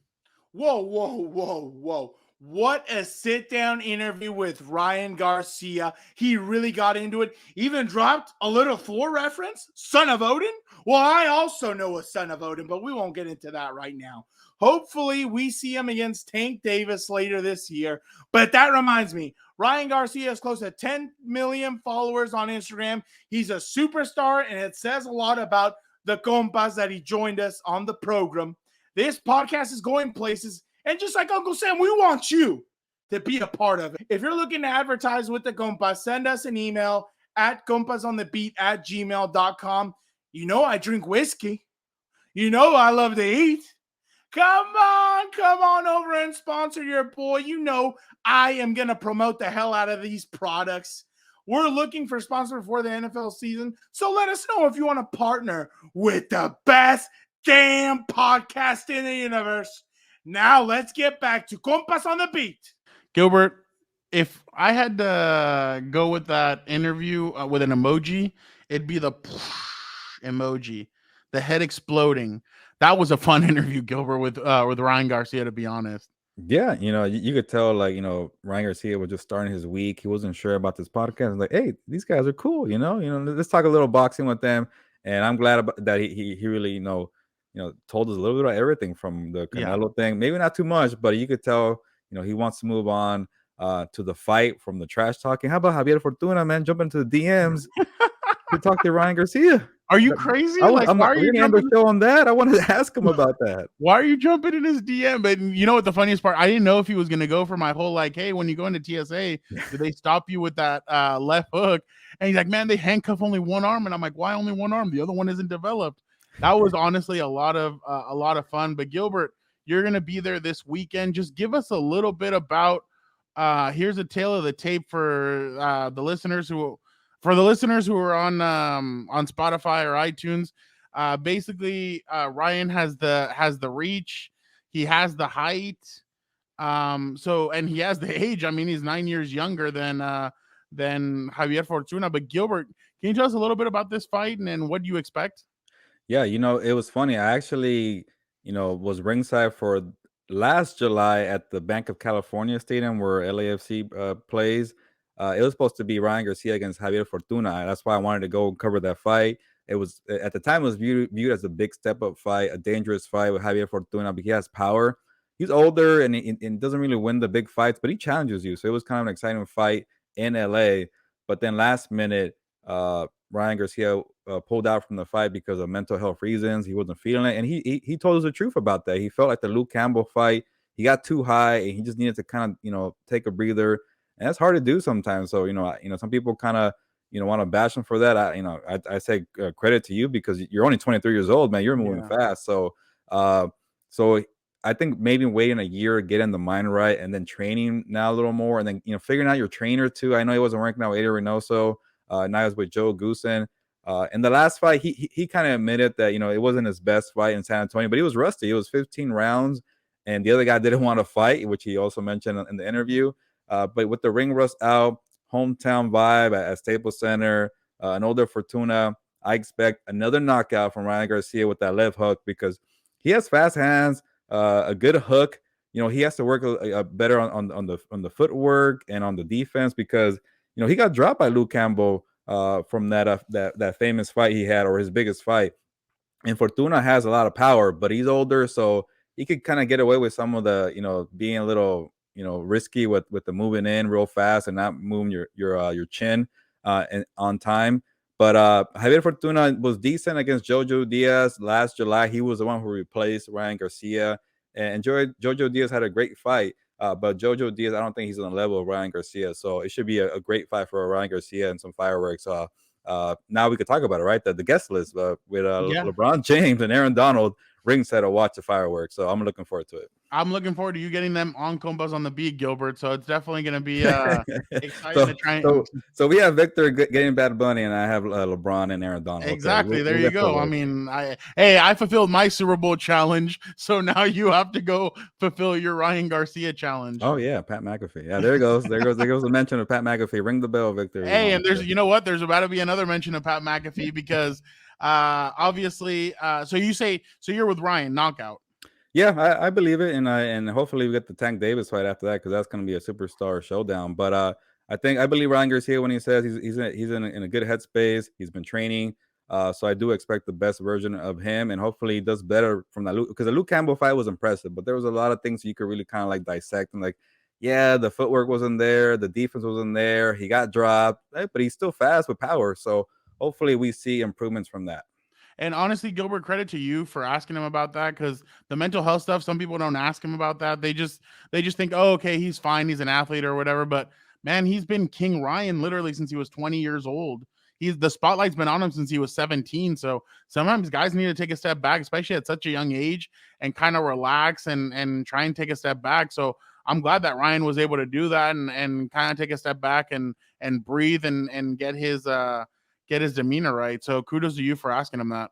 Whoa. What a sit-down interview with Ryan Garcia. He really got into it. Even dropped a little Thor reference. Son of Odin? Well, I also know a son of Odin, but we won't get into that right now. Hopefully, we see him against Tank Davis later this year. But that reminds me, Ryan Garcia is close to 10 million followers on Instagram. He's a superstar, and it says a lot about the Compas that he joined us on the program. This podcast is going places. And just like Uncle Sam, we want you to be a part of it. If you're looking to advertise with the Compas, send us an email at compasonthebeat@gmail.com. You know I drink whiskey. You know I love to eat. Come on over and sponsor your boy. You know I am going to promote the hell out of these products. We're looking for sponsors for the NFL season. So let us know if you want to partner with the best damn podcast in the universe. Now let's get back to Compas on the Beat. Gilbert, if I had to go with that interview with an emoji, it'd be the emoji, the head exploding. That was a fun interview, Gilbert, with Ryan Garcia, to be honest. Yeah, you could tell, Ryan Garcia was just starting his week. He wasn't sure about this podcast. Like, hey, these guys are cool. Let's talk a little boxing with them. And I'm glad that he really told us a little bit about everything from the Canelo thing. Maybe not too much, but you could tell, he wants to move on to the fight from the trash talking. How about Javier Fortuna, man? Jump into the DMs to talk to Ryan Garcia. Are you crazy? Why are you jumping show on that? I wanted to ask him about that. Why are you jumping in his DM? But you know what the funniest part? I didn't know if he was going to go for my whole hey, when you go into TSA, do they stop you with that left hook? And he's like, man, they handcuff only one arm. And I'm like, why only one arm? The other one isn't developed. That was honestly a lot of fun. But Gilbert, you're going to be there this weekend. Just give us a little bit about here's a tale of the tape for the listeners who are on Spotify or iTunes. Basically, Ryan has the reach, he has the height, and he has the age. I mean, he's 9 years younger than Javier Fortuna. But Gilbert, can you tell us a little bit about this fight and what do you expect? Yeah, it was funny. I actually, was ringside for last July at the Bank of California Stadium where LAFC plays. It was supposed to be Ryan Garcia against Javier Fortuna. That's why I wanted to go and cover that fight. It was, at the time, it was viewed as a big step-up fight, a dangerous fight with Javier Fortuna, but he has power. He's older and he doesn't really win the big fights, but he challenges you. So it was kind of an exciting fight in LA. But then last minute, Ryan Garcia pulled out from the fight because of mental health reasons. He wasn't feeling it. And he told us the truth about that. He felt like the Luke Campbell fight, he got too high and he just needed to kind of, take a breather. And that's hard to do sometimes. So, some people kind of, want to bash him for that. I say credit to you because you're only 23 years old, man. You're moving fast. So I think maybe waiting a year, getting the mind right, and then training now a little more, and then figuring out your trainer too. I know he wasn't working out with Adrian Reynoso. Now he was with Joe Goosen. In the last fight, he kind of admitted that it wasn't his best fight in San Antonio, but he was rusty. It was 15 rounds, and the other guy didn't want to fight, which he also mentioned in the interview. But with the ring rust out, hometown vibe at Staples Center, an older Fortuna, I expect another knockout from Ryan Garcia with that left hook because he has fast hands, a good hook. He has to work better on the footwork and on the defense because he got dropped by Luke Campbell from that famous fight he had, or his biggest fight. And Fortuna has a lot of power, but he's older, so he could kind of get away with some of the, being a little, risky with the moving in real fast and not moving your chin and on time. But Javier Fortuna was decent against Jojo Diaz last July. He was the one who replaced Ryan Garcia, and Jojo Diaz had a great fight. But Jojo Diaz, I don't think he's on the level of Ryan Garcia, so it should be a great fight for Ryan Garcia and some fireworks. Now we could talk about it, right? The guest list with LeBron James and Aaron Donald ringside to watch the fireworks. So I'm looking forward to it. I'm looking forward to you getting them on Compas on the beat, Gilbert. So it's definitely going to be exciting to try. So we have Victor getting Bad Bunny, and I have LeBron and Aaron Donald. Exactly. Okay, there you go. I mean, I fulfilled my Super Bowl challenge, so now you have to go fulfill your Ryan Garcia challenge. Oh yeah, Pat McAfee. Yeah, there goes the mention of Pat McAfee. Ring the bell, Victor. Hey, and there's there's about to be another mention of Pat McAfee because obviously, so you're with Ryan knockout. Yeah, I believe it, and hopefully we get the Tank Davis fight after that because that's going to be a superstar showdown. But I believe Ryan Garcia when he says he's in a good headspace. He's been training, so I do expect the best version of him, and hopefully he does better from that Luke, because the Luke Campbell fight was impressive, but there was a lot of things you could really kind of like dissect and like, yeah, the footwork wasn't there, the defense wasn't there, he got dropped, but he's still fast with power. So hopefully we see improvements from that. And honestly, Gilbert, credit to you for asking him about that, because the mental health stuff, some people don't ask him about that. They just think, oh, okay, he's fine, he's an athlete or whatever. But man, he's been King Ryan literally since he was 20 years old. The spotlight's been on him since he was 17. So sometimes guys need to take a step back, especially at such a young age, and kind of relax and try and take a step back. So I'm glad that Ryan was able to do that and kind of take a step back and breathe and get his demeanor right. So kudos to you for asking him that.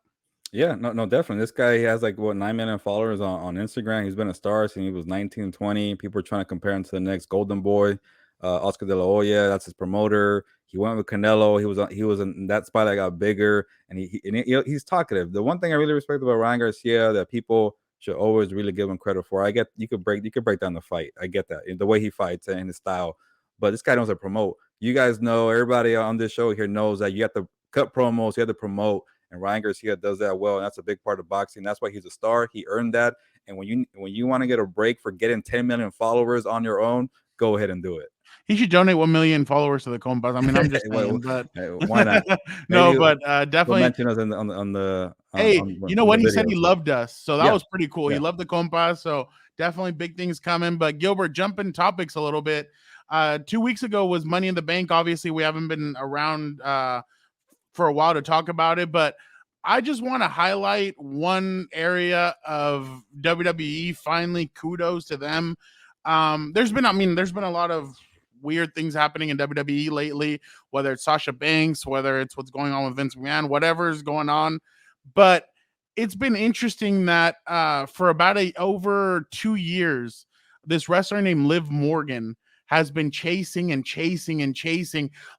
Yeah, no, definitely. This guy, he has like 9 million followers on Instagram. He's been a star since he was 19, 20. People are trying to compare him to the next Golden Boy, Oscar De La Hoya. That's his promoter. He went with Canelo. He was in that spot that got bigger, and he's talkative. The one thing I really respect about Ryan Garcia that people should always really give him credit for. You could break down the fight. I get that, the way he fights and his style, but this guy knows how to promote. You guys know, everybody on this show here knows that you have to cut promos, you have to promote, and Ryan Garcia does that well, and that's a big part of boxing. That's why he's a star. He earned that. And when you want to get a break for getting 10 million followers on your own, go ahead and do it. He should donate 1 million followers to the Compas. I mean, I'm just saying, but why not? No, but definitely mention us on the. You know what? He said he loved us, so that was pretty cool. Yeah. He loved the Compas, so definitely big things coming. But Gilbert, jumping topics a little bit. 2 weeks ago was Money in the Bank. Obviously, we haven't been around for a while to talk about it, but I just want to highlight one area of WWE. Finally, kudos to them. There's been a lot of weird things happening in WWE lately, whether it's Sasha Banks, whether it's what's going on with Vince McMahon, whatever is going on. But it's been interesting that for about over 2 years, this wrestler named Liv Morgan has been chasing.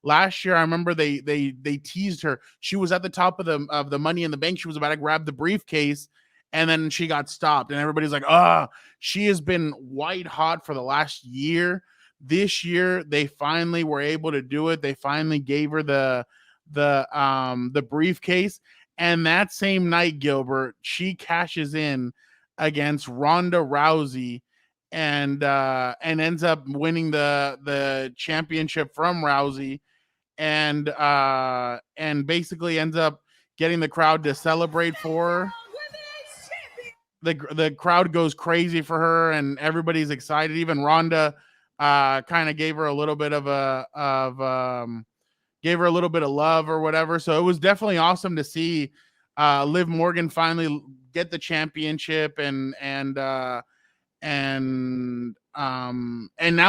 Last year, I remember they teased her. She was at the top of the Money in the Bank. She was about to grab the briefcase, and then she got stopped. And everybody's like, she has been white hot for the last year. This year, they finally were able to do it. They finally gave her the briefcase. And that same night, Gilbert, she cashes in against Ronda Rousey and ends up winning the championship from Rousey, and basically ends up getting the crowd to celebrate for her. The crowd goes crazy for her, and everybody's excited. Even Ronda kind of gave her a little bit of love or whatever. So it was definitely awesome to see Liv Morgan finally get the championship, and now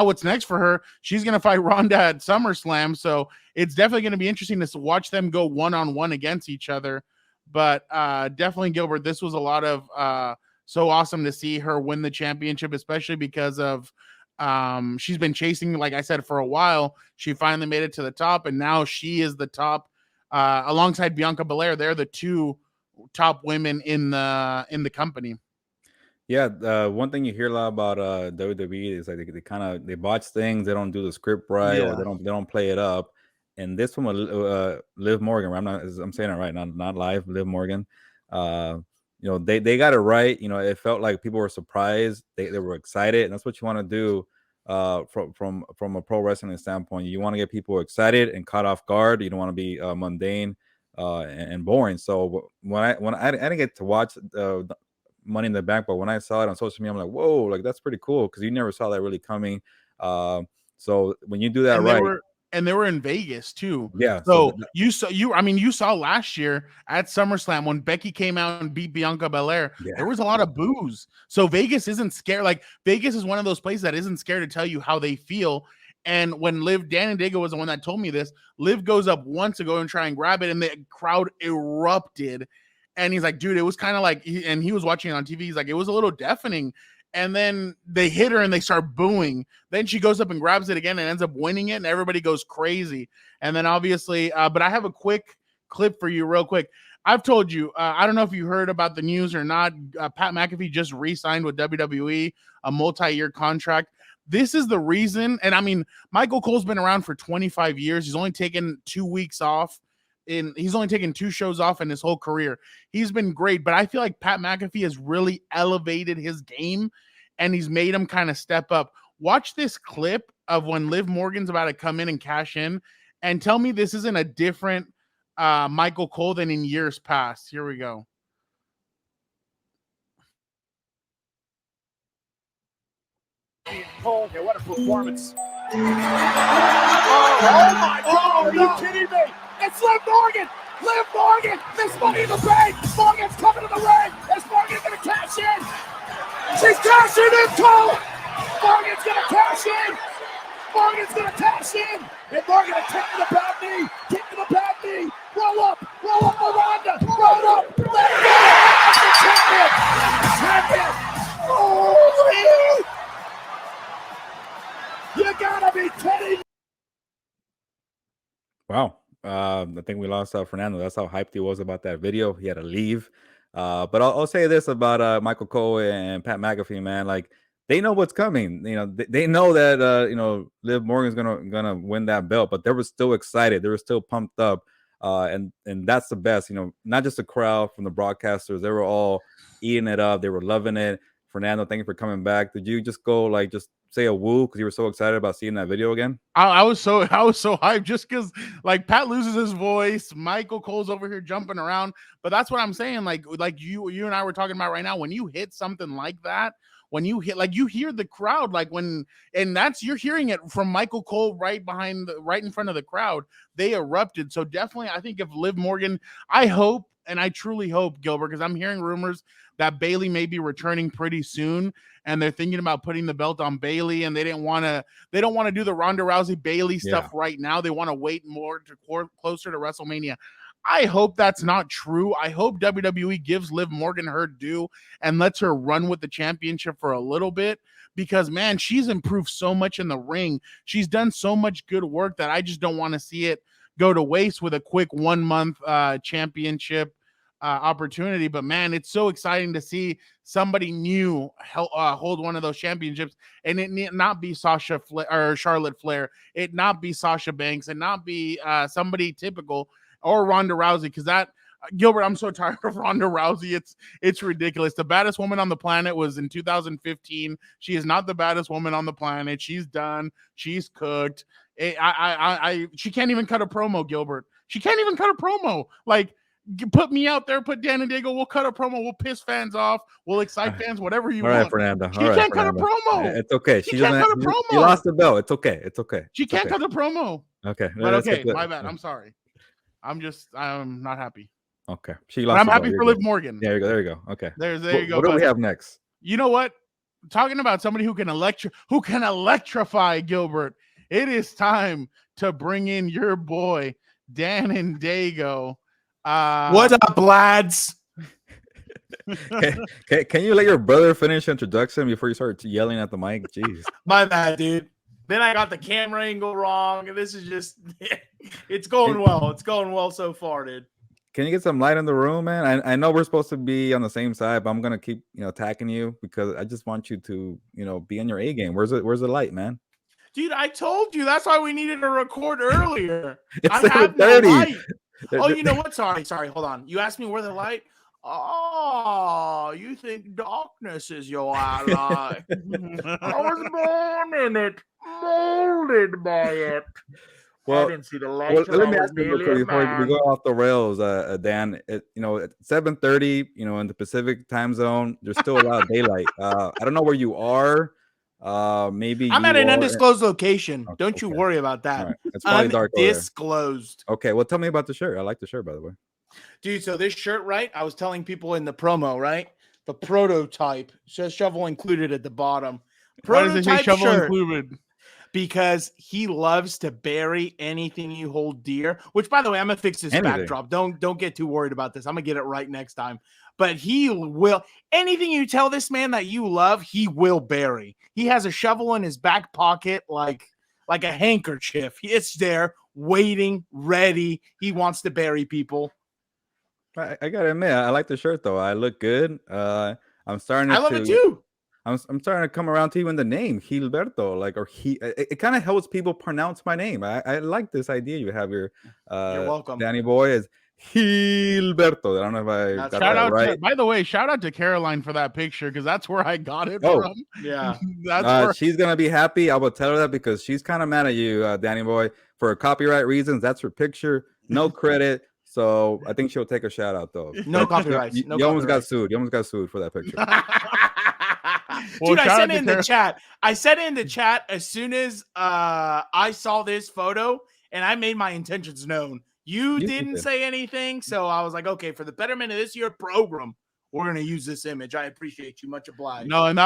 what's next for her? She's going to fight Ronda at SummerSlam. So it's definitely going to be interesting to watch them go one-on-one against each other. But definitely, Gilbert, this was a lot of so awesome to see her win the championship, especially because of she's been chasing, like I said, for a while. She finally made it to the top, and now she is the top alongside Bianca Belair. They're the two top women in the company. Yeah, one thing you hear a lot about WWE is like they botch things. They don't do the script right, or they don't play it up. and this one will Liv Morgan. I'm saying it right, not live. Liv Morgan. They got it right. It felt like people were surprised. They were excited, and that's what you want to do. From a pro wrestling standpoint, you want to get people excited and caught off guard. You don't want to be mundane and boring. So when I didn't get to watch Money in the Bank, but when I saw it on social media, I'm like, whoa, like that's pretty cool because you never saw that really coming. So when you do that and they were in Vegas too. Yeah. So you saw last year at SummerSlam when Becky came out and beat Bianca Belair, there was a lot of boos. So Vegas isn't scared. Like Vegas is one of those places that isn't scared to tell you how they feel. And when Dan Diego was the one that told me this, Liv goes up once to go and try and grab it, and the crowd erupted. And he's like, dude, it was kind of like, and he was watching it on TV. He's like, it was a little deafening. And then they hit her and they start booing. Then she goes up and grabs it again and ends up winning it. And everybody goes crazy. And then obviously, but I have a quick clip for you real quick. I've told you, I don't know if you heard about the news or not. Pat McAfee just re-signed with WWE, a multi-year contract. This is the reason. And I mean, Michael Cole's been around for 25 years. He's only taken 2 weeks off. He's only taken 2 shows off in his whole career. He's been great, but I feel like Pat McAfee has really elevated his game and he's made him kind of step up. Watch this clip of when Liv Morgan's about to come in and cash in and tell me this isn't a different Michael Cole than in years past. Here we go. Cole, okay, what a performance. Oh my God, are you kidding me? It's Liv Morgan! Liv Morgan! There's Money in the Bank! Morgan's coming to the ring! Is Morgan going to cash in? She's cashing in, Cole! Morgan's going to cash in! Morgan's going to cash in! And Morgan a kick to the bad knee! Kick to the bad knee! Roll up, Miranda! Roll up! Let go! That's the champion! Champion! Holy! You gotta be kidding me! Wow. I think we lost Fernando. That's how hyped he was about that video. He had to leave. But I'll say this about Michael Cole and Pat McAfee, man. Like they know what's coming. They know that Liv Morgan's gonna win that belt, but they were still excited. They were still pumped up. And that's the best. Not just the crowd from the broadcasters. They were all eating it up. They were loving it. Fernando, thank you for coming back. Did you just go just say a woo because you were so excited about seeing that video again? I was so hyped just because like Pat loses his voice, Michael Cole's over here jumping around, but that's what I'm saying. Like you and I were talking about right now. When you hit something like that, when you hit, like you hear the crowd, like you're hearing it from Michael Cole right in front of the crowd. They erupted. So definitely, I think if Liv Morgan, I hope and I truly hope, Gilbert, because I'm hearing rumors that Bayley may be returning pretty soon, and they're thinking about putting the belt on Bayley, and they don't want to do the Ronda Rousey Bayley stuff right now. They want to wait more closer to WrestleMania. I hope that's not true. I hope WWE gives Liv Morgan her due and lets her run with the championship for a little bit because, man, she's improved so much in the ring. She's done so much good work that I just don't want to see it go to waste with a quick 1 month championship opportunity. But man, it's so exciting to see somebody new hold one of those championships, and it not be Sasha or Charlotte Flair, it not be Sasha Banks, and not be somebody typical or Ronda Rousey, because that Gilbert, I'm so tired of Ronda Rousey. It's ridiculous. The baddest woman on the planet was in 2015. She is not the baddest woman on the planet. She's done. She's cooked. She can't even cut a promo, Gilbert. She can't even cut a promo. Like, put me out there, put Dan and Diego. We'll cut a promo. We'll piss fans off. We'll excite fans, whatever you want. All right, Fernando. She can't cut a promo. It's okay. She can't cut a promo. She lost the belt. It's okay. It's okay. She can't cut a promo. Okay. But okay, my bad. I'm sorry. I'm not happy. Okay. She lost. I'm happy for Liv Morgan. There you go. Okay. There you go. What do we have next? You know what? Talking about somebody who can electrify, Gilbert. It is time to bring in your boy Dan and Dago. What's up, lads? Can you let your brother finish introduction before you start yelling at the mic? Jeez. My bad, dude. Then I got the camera angle wrong, and this is just it's going well. It's going well so far, dude. Can you get some light in the room, man? I know we're supposed to be on the same side, but I'm gonna keep attacking you because I just want you to be on your A game. Where's the light, man? Dude, I told you that's why we needed to record earlier. It's I have no 7:30. light. Oh, you know what? Sorry. Hold on. You asked me where the light. Oh, you think darkness is your ally? I was born in it, molded by it. I didn't see the light. Let me ask you real quick before we go off the rails, Dan. At 7:30, in the Pacific time zone, there's still a lot of daylight. I don't know where you are. Maybe I'm at an undisclosed location. Okay, Don't you worry about that. Right. It's probably dark over there. Undisclosed. Okay, well, tell me about the shirt. I like the shirt, by the way. Dude, so this shirt, right? I was telling people in the promo, right? The prototype says shovel included at the bottom. Why does it say Prototype shovel shirt. included? Because he loves to bury anything you hold dear. Which, by the way, I'm gonna fix this backdrop. Don't get too worried about this. I'm gonna get it right next time. But he will. Anything you tell this man that you love, he will bury. He has a shovel in his back pocket, like a handkerchief. It's there, waiting, ready. He wants to bury people. I gotta admit, I like the shirt though. I look good. I'm starting. I love it too. I'm starting to come around to even the name Gilberto, it kind of helps people pronounce my name. I like this idea you have here. You're welcome. Danny Boy is Gilberto. I don't know if I got that right. By the way, shout out to Caroline for that picture because that's where I got it from. Yeah, that's she's gonna be happy. I will tell her that because she's kind of mad at you, Danny Boy, for copyright reasons. That's her picture, no credit. So I think she'll take a shout out though. No copyrights. You almost got sued. You almost got sued for that picture. Dude, I said it in the chat. I said it in the chat as soon as I saw this photo and I made my intentions known. You didn't say anything, so I was like, okay, for the betterment of this year program, we're gonna use this image. I appreciate you, much obliged. No, and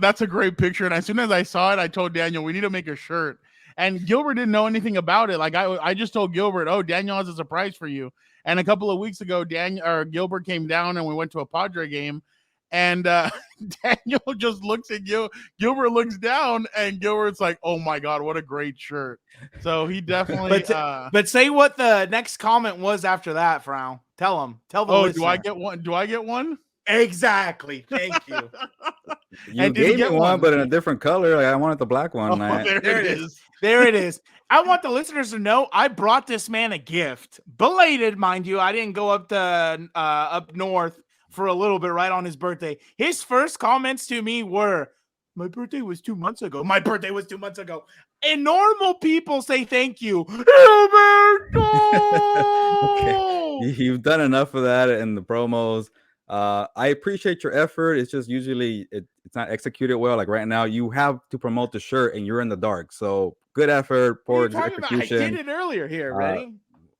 that's a great picture. And as soon as I saw it, I told Daniel we need to make a shirt. And Gilbert didn't know anything about it. Like I just told Gilbert, oh, Daniel has a surprise for you. And a couple of weeks ago, Gilbert came down and we went to a Padre game. And Daniel just looks at Gilbert looks down, and Gilbert's like, "Oh my God, what a great shirt!" So he definitely. But say what the next comment was after that, Frown. Tell him. Tell the listener. Do I get one? Do I get one? Exactly. Thank you. You gave me one, but in a different color. Like, I wanted the black one. There it is. There it is. I want the listeners to know I brought this man a gift, belated, mind you. I didn't go up to up north for a little bit right on his birthday. His first comments to me were, my birthday was 2 months ago. My birthday was 2 months ago. And normal people say thank you. Roberto! Okay. You've done enough of that in the promos. I appreciate your effort. It's just usually it's not executed well. Like right now, you have to promote the shirt and you're in the dark. So good effort, poor execution. I did it earlier here. Ready?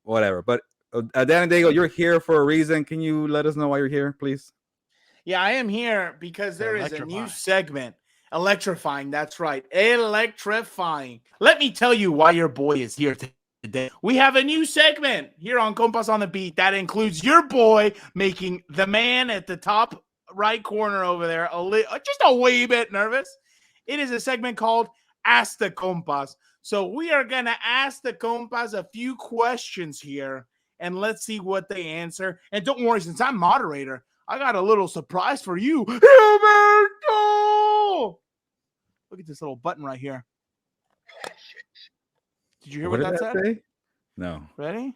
Whatever. But Dan and Diego, you're here for a reason. Can you let us know why you're here, please? Yeah, I am here because there is a new segment. Electrifying. That's right. Electrifying. Let me tell you why your boy is here today. We have a new segment here on Compas on the Beat that includes your boy making the man at the top right corner over there just a wee bit nervous. It is a segment called Ask the Compas. So we are going to ask the Compas a few questions here, and let's see what they answer. And don't worry, since I'm moderator, I got a little surprise for you. Roberto! Look at this little button right here. Did you hear what that said? Say? No. Ready?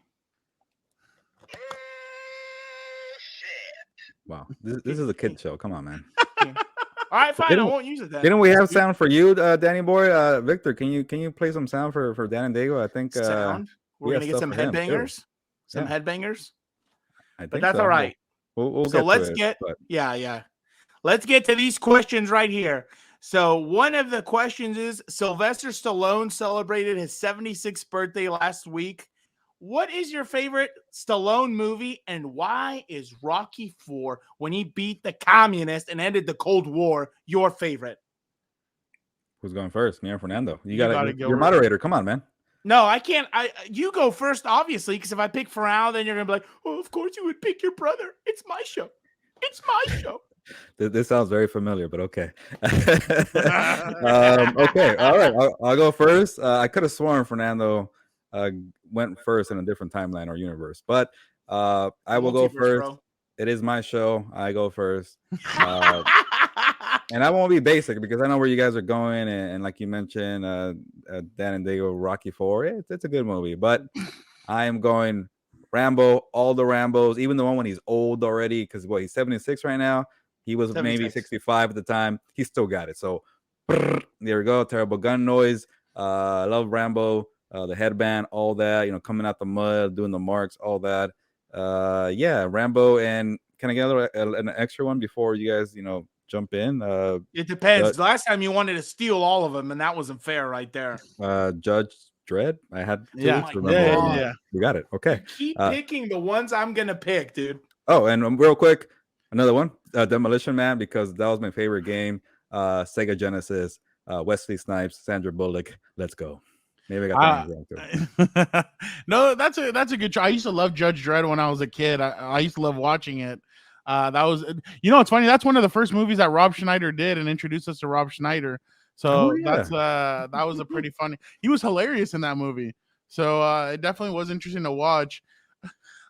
Wow. This is a kid show. Come on, man. All right, fine. I won't use it then. Didn't we have sound for you, Danny Boy? Victor, can you play some sound for Dan and Diego? I think sound. We're gonna get some headbangers. Some headbangers. But that's all right. We'll so let's get Let's get to these questions right here. So one of the questions is Sylvester Stallone celebrated his 76th birthday last week. What is your favorite Stallone movie, and why is Rocky IV, when he beat the communists and ended the Cold War, your favorite? Who's going first? Me or Fernando? You gotta go. You're moderator. Come on, man. No, I can't. You go first, obviously, because if I pick Fernando, then you're gonna be like, "Oh, of course you would pick your brother. It's my show. It's my show." This sounds very familiar, but okay. Okay, all right. I'll go first. I could have sworn Fernando went first in a different timeline or universe, but I will go first. It is my show. I go first. And I won't be basic because I know where you guys are going, and like you mentioned, Dan and Diego, Rocky 4. It's a good movie, but I am going Rambo, all the Rambos, even the one when he's old already, because he's 76 right now. He was maybe 65 at the time. He still got it. So there we go. Terrible gun noise. I love Rambo, the headband, all that. Coming out the mud, doing the marks, all that. Yeah, Rambo. And can I get an extra one before you guys, jump in? It depends. Last time you wanted to steal all of them, and that wasn't fair right there. Judge Dredd. I had 2 Yeah. weeks to remember. Yeah. We got it. Okay. You keep picking the ones I'm gonna pick, dude. Oh, and real quick, another one, Demolition Man, because that was my favorite game. Sega Genesis, Wesley Snipes, Sandra Bullock. Let's go. Maybe I got the names wrong too. No, that's a good try. I used to love Judge Dredd when I was a kid. I used to love watching it. That was, it's funny. That's one of the first movies that Rob Schneider did and introduced us to Rob Schneider. So that was a pretty funny. He was hilarious in that movie. So it definitely was interesting to watch.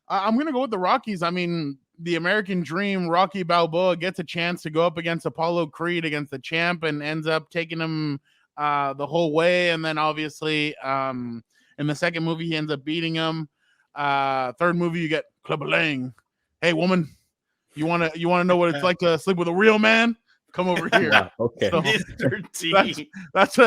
I'm gonna go with the Rockies. I mean, the American Dream, Rocky Balboa gets a chance to go up against Apollo Creed, against the champ, and ends up taking him the whole way. And then obviously in the second movie he ends up beating him. Third movie you get Clubber Lang. Hey woman, you wanna know what it's like to sleep with a real man? Come over here. Yeah, okay. So, Mr. T. that's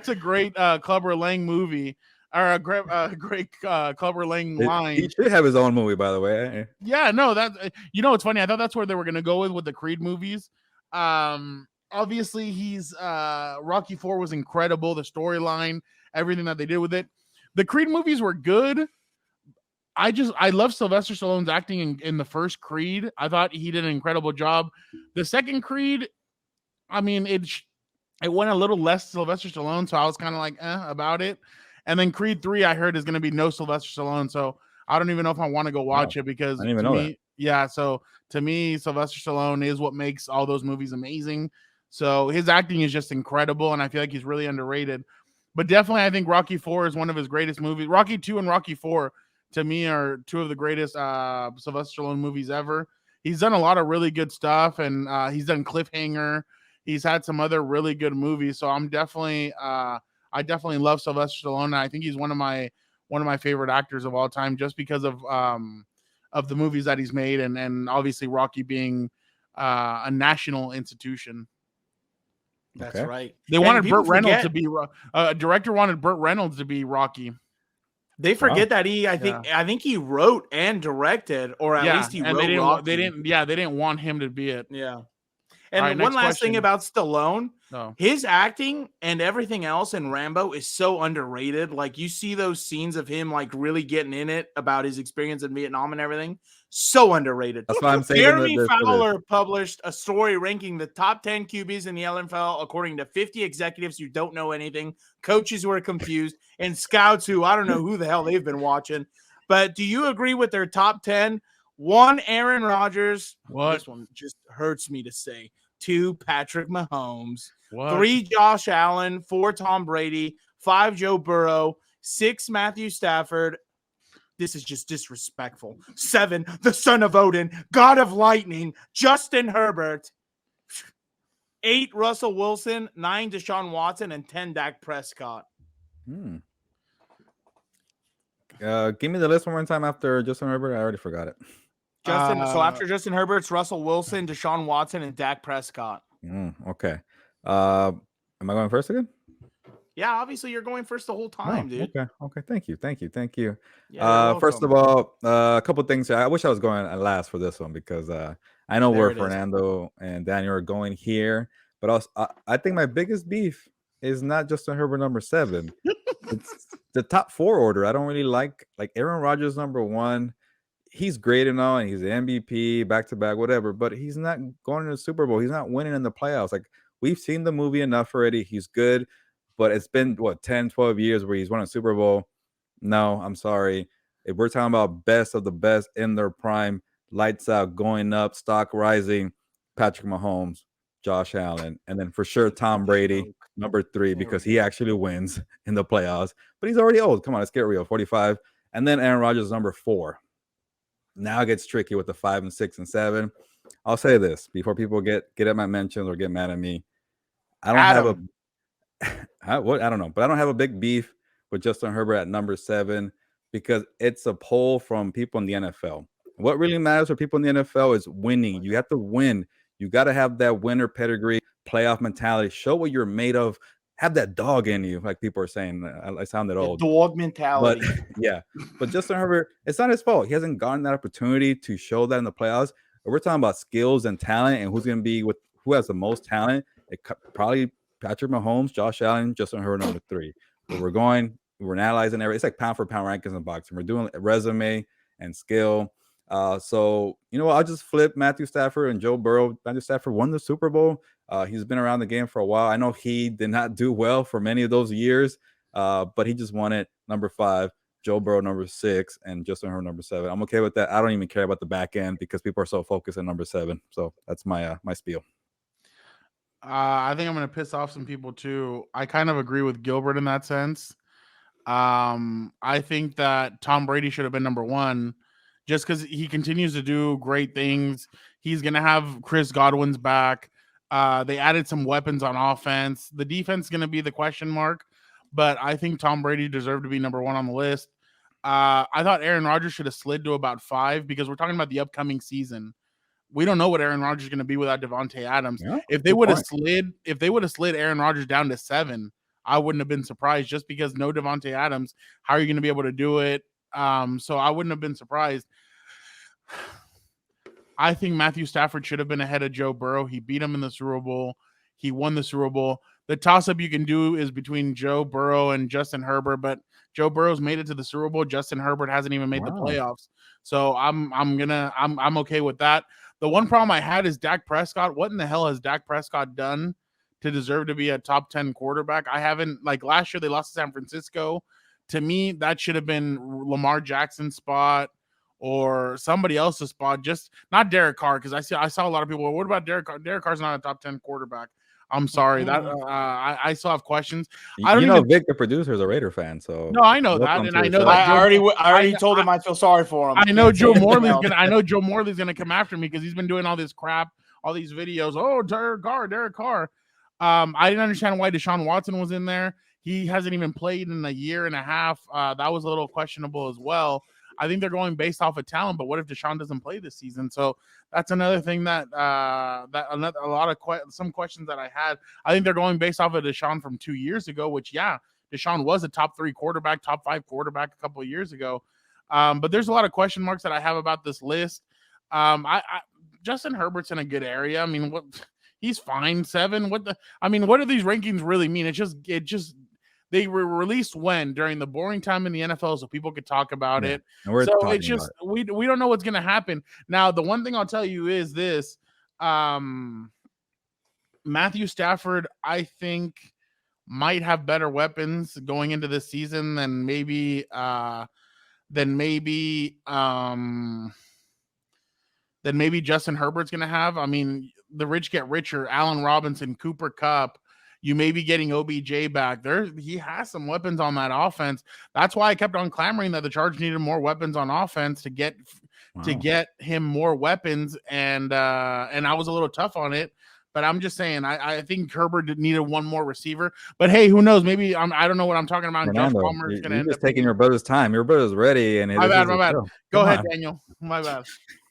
a great Clubber Lang movie, or a great Clubber Lang line. He should have his own movie, by the way. Yeah, no, it's funny. I thought that's where they were gonna go with the Creed movies. Obviously he's Rocky 4 was incredible. The storyline, everything that they did with it. The Creed movies were good. I love Sylvester Stallone's acting in the first Creed. I thought he did an incredible job. The second Creed, I mean, it went a little less Sylvester Stallone, so I was kind of like about it. And then Creed 3, I heard, is going to be no Sylvester Stallone, so I don't even know if I want to go watch it, because I didn't even know that. Yeah, so to me, Sylvester Stallone is what makes all those movies amazing. So his acting is just incredible, and I feel like he's really underrated. But definitely, I think Rocky 4 is one of his greatest movies. Rocky 2 and Rocky 4, to me, are two of the greatest Sylvester Stallone movies ever. He's done a lot of really good stuff, and he's done Cliffhanger. He's had some other really good movies. So I'm definitely, I definitely love Sylvester Stallone. And I think he's one of my favorite actors of all time, just because of the movies that he's made, and obviously Rocky being a national institution. That's right. They wanted Burt Reynolds to be director wanted Burt Reynolds to be Rocky. They forget that I think he wrote and directed, or at least he wrote Rocky. They didn't want him to be it. Yeah. And one last thing about Stallone, his acting and everything else in Rambo is so underrated. Like, you see those scenes of him like really getting in it about his experience in Vietnam and everything. So underrated. That's why I'm saying. Jeremy Fowler published a story ranking the top 10 QBs in the NFL according to 50 executives who don't know anything, coaches who are confused, and scouts who I don't know who the hell they've been watching. But do you agree with their top 10? 1, Aaron Rodgers. This one just hurts me to say. 2, Patrick Mahomes. 3, Josh Allen. 4, Tom Brady. 5, Joe Burrow. 6, Matthew Stafford. This is just disrespectful. 7, the son of Odin, God of Lightning, Justin Herbert. 8, Russell Wilson. 9, Deshaun Watson. And 10, Dak Prescott. Give me the list one more time after Justin Herbert. I already forgot it. So after Justin Herbert's Russell Wilson, Deshaun Watson, and Dak Prescott. Okay. Am I going first again? Yeah, obviously you're going first the whole time, dude. Okay. Thank you. Yeah, first of all, a couple things. I wish I was going last for this one, because I know where Fernando and Daniel are going here, but also, I think my biggest beef is not Justin Herbert number 7. It's the top 4 order. I don't really like Aaron Rodgers number 1. He's great and all, and he's the MVP, back-to-back, whatever, but he's not going to the Super Bowl. He's not winning in the playoffs. Like, we've seen the movie enough already. He's good, but it's been, 10, 12 years where he's won a Super Bowl. No, I'm sorry. If we're talking about best of the best in their prime, lights out, going up, stock rising, Patrick Mahomes, Josh Allen, and then for sure Tom Brady, number 3, because he actually wins in the playoffs. But he's already old. Come on, let's get real. 45. And then Aaron Rodgers, number 4. Now it gets tricky with the 5 and 6 and 7. I'll say this before people get at my mentions or get mad at me. I don't Adam. have I don't know, but I don't have a big beef with Justin Herbert at number 7 because it's a poll from people in the NFL. What really matters for people in the NFL is winning. You have to win. You got to have that winner pedigree, playoff mentality. Show what you're made of. Have that dog in you, like people are saying. I sounded old. Dog mentality. But yeah, but Justin Herbert, it's not his fault. He hasn't gotten that opportunity to show that in the playoffs. If we're talking about skills and talent and who's going to be with who has the most talent, probably Patrick Mahomes, Josh Allen, Justin Herbert, number 3. But we're analyzing everything. It's like pound for pound rankings in boxing. We're doing resume and skill. So you know what? I'll just flip Matthew Stafford and Joe Burrow. Matthew Stafford won the Super Bowl. He's been around the game for a while. I know he did not do well for many of those years, but he just won it. Number 5, Joe Burrow, number 6, and Justin Herbert, number 7. I'm okay with that. I don't even care about the back end because people are so focused on number 7. So that's my my spiel. I think I'm going to piss off some people too. I kind of agree with Gilbert in that sense. I think that Tom Brady should have been number 1 just because he continues to do great things. He's going to have Chris Godwin's back. They added some weapons on offense. The defense is going to be the question mark, but I think Tom Brady deserved to be number 1 on the list. I thought Aaron Rodgers should have slid to about 5 because we're talking about the upcoming season. We don't know what Aaron Rodgers is going to be without Devontae Adams. Yeah, if they would have slid Aaron Rodgers down to 7, I wouldn't have been surprised just because no Devontae Adams. How are you going to be able to do it? So I wouldn't have been surprised. I think Matthew Stafford should have been ahead of Joe Burrow. He beat him in the Super Bowl. He won the Super Bowl. The toss-up you can do is between Joe Burrow and Justin Herbert, but Joe Burrow's made it to the Super Bowl. Justin Herbert hasn't even made the playoffs. So I'm okay with that. The one problem I had is Dak Prescott. What in the hell has Dak Prescott done to deserve to be a top 10 quarterback? I haven't, like last year they lost to San Francisco. To me, that should have been Lamar Jackson's spot or somebody else's spot, just not Derek Carr, because I saw a lot of people. What about Derek Carr? Derek Carr's not a top 10 quarterback. I'm sorry that I still have questions. Vic, the producer, is a Raider fan, so no, I know that, and I know that I already told him I feel sorry for him. I know Joe Morley's gonna come after me because he's been doing all this crap, all these videos. Oh, Derek Carr. I didn't understand why Deshaun Watson was in there. He hasn't even played in a year and a half. That was a little questionable as well. I think they're going based off of talent, but what if Deshaun doesn't play this season? So that's another thing that some questions that I had. I think they're going based off of Deshaun from 2 years ago, which Deshaun was a top 3 quarterback, top 5 quarterback a couple of years ago. But there's a lot of question marks that I have about this list. Justin Herbert's in a good area. I mean, he's fine. 7. What do these rankings really mean? It just. They were released during the boring time in the NFL, so people could talk about it. So it's just we don't know what's going to happen. Now, the one thing I'll tell you is this: Matthew Stafford, I think, might have better weapons going into this season than maybe Justin Herbert's going to have. I mean, the rich get richer. Allen Robinson, Cooper Kupp. You may be getting OBJ back. He has some weapons on that offense. That's why I kept on clamoring that the Chargers needed more weapons on offense to get him more weapons. And I was a little tough on it. But I'm just saying, I think Herbert needed one more receiver. But hey, who knows? Maybe I don't know what I'm talking about. Josh Palmer is going to end up taking your brother's time. Your brother's ready. And my bad. Go ahead, Daniel. My bad.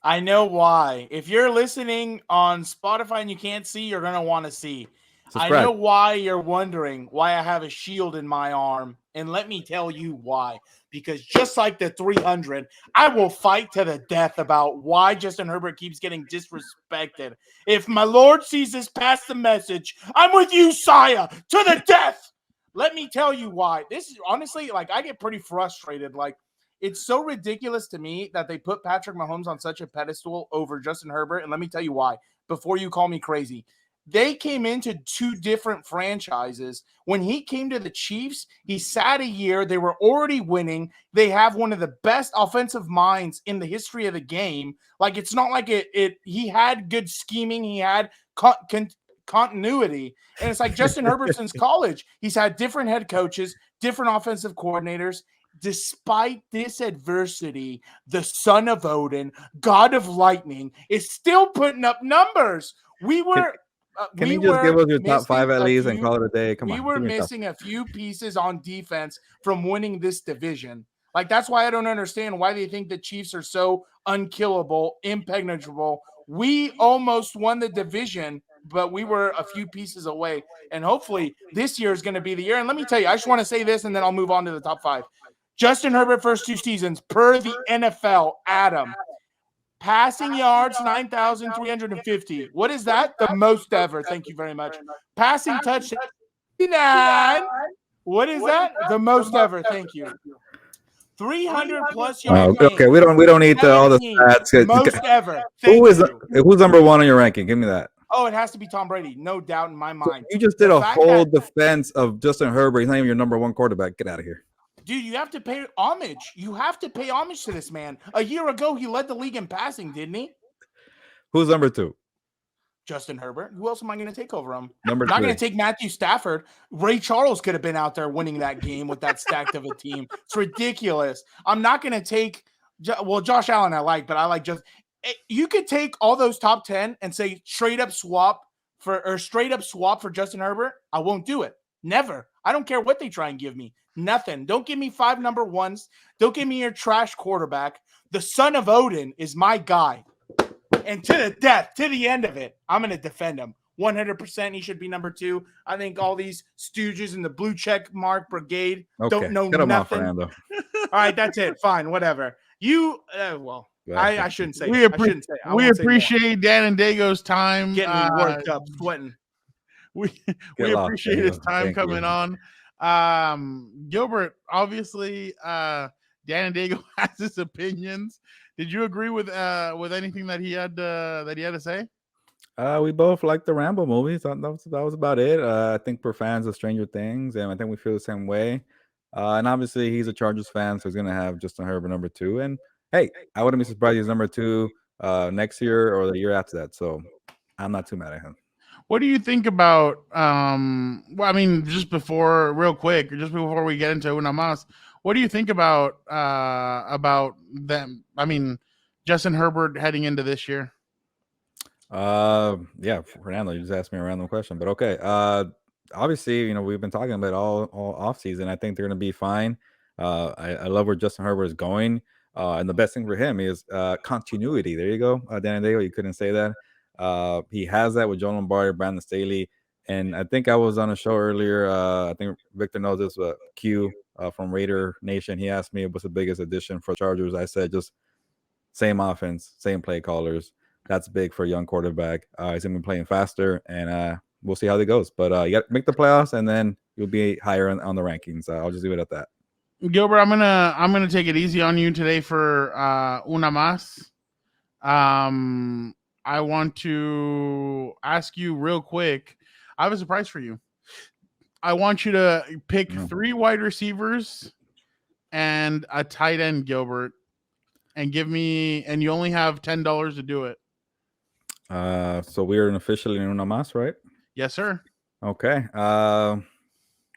I know why. If you're listening on Spotify and you can't see, you're going to want to see. I know why you're wondering why I have a shield in my arm, and let me tell you why. Because just like the 300, I will fight to the death about why Justin Herbert keeps getting disrespected. If my Lord sees this past the message, I'm with you, Sire, to the death. Let me tell you why. This is honestly, I get pretty frustrated. It's so ridiculous to me that they put Patrick Mahomes on such a pedestal over Justin Herbert, and let me tell you why. Before you call me crazy. They came into 2 different franchises. When he came to the Chiefs, he sat a year. They were already winning. They have one of the best offensive minds in the history of the game. It's not like he had good scheming. He had continuity. And it's like Justin Herbert since college. He's had different head coaches, different offensive coordinators. despite this adversity, the son of Odin, god of lightning, is still putting up numbers. We were. Can we you just were give us your top 5 missing at a least and few- call it a day? Come we on. were give me your top. missing a few pieces on defense from winning this division. Like, that's why I don't understand why they think the Chiefs are so unkillable, impenetrable. We almost won the division, but we were a few pieces away. And hopefully this year is going to be the year. And let me tell you, I just want to say this, and then I'll move on to the top 5. Justin Herbert, first 2 seasons, per the NFL, Adam, passing yards, 9,350. What is that? The most ever. Thank you very much. Passing touchdown, 59. What is that? The most ever. Thank you. 300 plus yards. Okay, we don't need all the stats. Most ever. Thank Who's number 1 on your ranking? Give me that. Oh, it has to be Tom Brady. No doubt in my mind. You just did a whole defense of Justin Herbert. He's not even your number 1 quarterback. Get out of here. Dude, you have to pay homage. You have to pay homage to this man. A year ago, he led the league in passing, didn't he? Who's number 2? Justin Herbert. Who else am I going to take over him? Number I'm 3. not going to take Matthew Stafford. Ray Charles could have been out there winning that game with that stacked of a team. It's ridiculous. I'm not going to take Josh Allen I like, but I like just you could take all those top 10 and say straight up swap for Justin Herbert. I won't do it. Never. I don't care what they try and give me. Nothing. Don't give me 5 number 1s. Don't give me your trash quarterback. The son of Odin is my guy. And to the death, to the end of it, I'm going to defend him. 100% he should be number 2. I think all these stooges in the blue check mark brigade don't know nothing. All right, that's it. Fine, whatever. You, I shouldn't say. We appreciate Dan and Dago's time. Getting me worked up, sweating. We appreciate his time coming on. Gilbert, obviously, Dan and Dago has his opinions. Did you agree with anything that he had to say? We both like the Rambo movies. That was about it. I think we're fans of Stranger Things, and I think we feel the same way. And obviously, he's a Chargers fan, so he's gonna have Justin Herbert number 2. And hey, I wouldn't be surprised he's number 2 next year or the year after that. So I'm not too mad at him. What do you think about? Well, I mean, just before we get into Una Mas, what do you think about them? I mean, Justin Herbert heading into this year. Yeah, Fernando, you just asked me a random question, but okay. Obviously, we've been talking about all off season. I think they're going to be fine. I love where Justin Herbert is going. And the best thing for him is continuity. There you go, Dan and Diego. You couldn't say that. He has that with Joe Lombardi, Brandon Staley, and I think I was on a show earlier. I think Victor knows this. Q from Raider Nation. He asked me what's the biggest addition for the Chargers. I said just same offense, same play callers. That's big for a young quarterback. He's gonna be playing faster, and we'll see how it goes. But you got to make the playoffs, and then you'll be higher on the rankings. I'll just leave it at that. Gilbert, I'm gonna take it easy on you today for Una Mas. I want to ask you real quick. I have a surprise for you. I want you to pick 3 wide receivers and a tight end, Gilbert, and you only have $10 to do it. So we're officially in Una Mas, right? Yes, sir. Okay.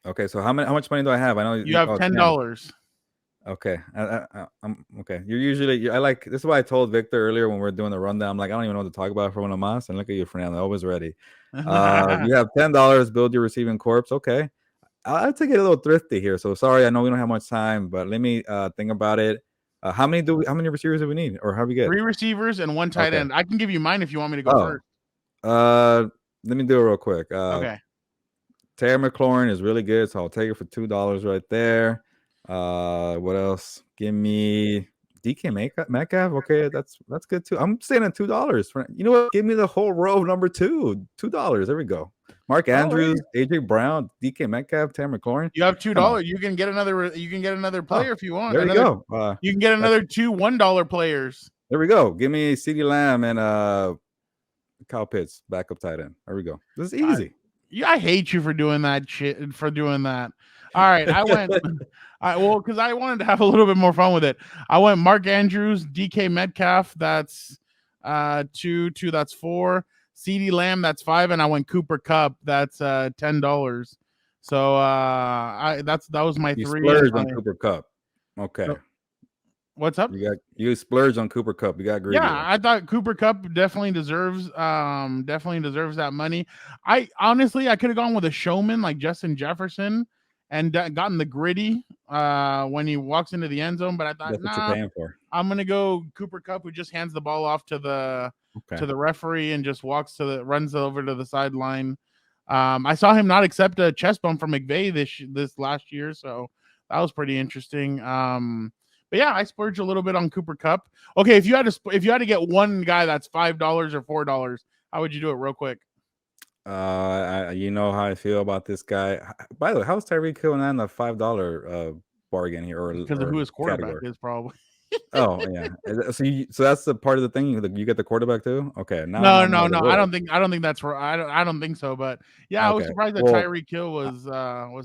Okay. So how much money do I have? I know you have $10. Okay. I'm okay. You're usually I like this is why I told Victor earlier when we were doing the rundown. I'm like, I don't even know what to talk about for Una Mas. And look at you, Fernando, always ready. You have $10, build your receiving corps. Okay. I'll take it a little thrifty here. So sorry, I know we don't have much time, but let me think about it. How many receivers do we need, or how we get 3 receivers and 1 tight end? I can give you mine if you want me to go first. Let me do it real quick. Okay. Terry McLaurin is really good, so I'll take it for $2 right there. What else? Give me DK Metcalf. Okay, that's good too. I'm staying at $2. You know what? Give me the whole row of number 2. $2. There we go. Mark Andrews, AJ Brown, DK Metcalf, Terry McLaurin. You have $2. You can get another player if you want. There you go. You can get another 2 $1 players. There we go. Give me CeeDee Lamb and Kyle Pitts, backup tight end. There we go. This is easy. I hate you for doing that shit. For doing that. All right, I went. Because I wanted to have a little bit more fun with it. I went Mark Andrews, DK Metcalf. That's 2. That's 4. CeeDee Lamb. That's 5, and I went Cooper Kupp. That's $10. So that was my 3. Splurged on Cooper Kupp. Okay. So, what's up? You splurged on Cooper Cup. You got greedy. Yeah, I thought Cooper Cup definitely deserves that money. I could have gone with a showman like Justin Jefferson and gotten the gritty when he walks into the end zone, but I thought, That's what you're nah, paying for. I'm gonna go Cooper Cup, who just hands the ball off to the referee and just runs over to the sideline. I saw him not accept a chest bump from McVay this last year, so that was pretty interesting. But yeah, I splurged a little bit on Cooper Cup. Okay, if you had to get one guy that's $5 or $4, how would you do it real quick? You know how I feel about this guy. By the way, how's Tyreek Hill and the $5 bargain here? Because of who his quarterback category? is, probably. Oh yeah, so that's the part of the thing. You get the quarterback too. Okay, No. I don't think that's right. I don't think so. But yeah, I was surprised that Tyreek Hill was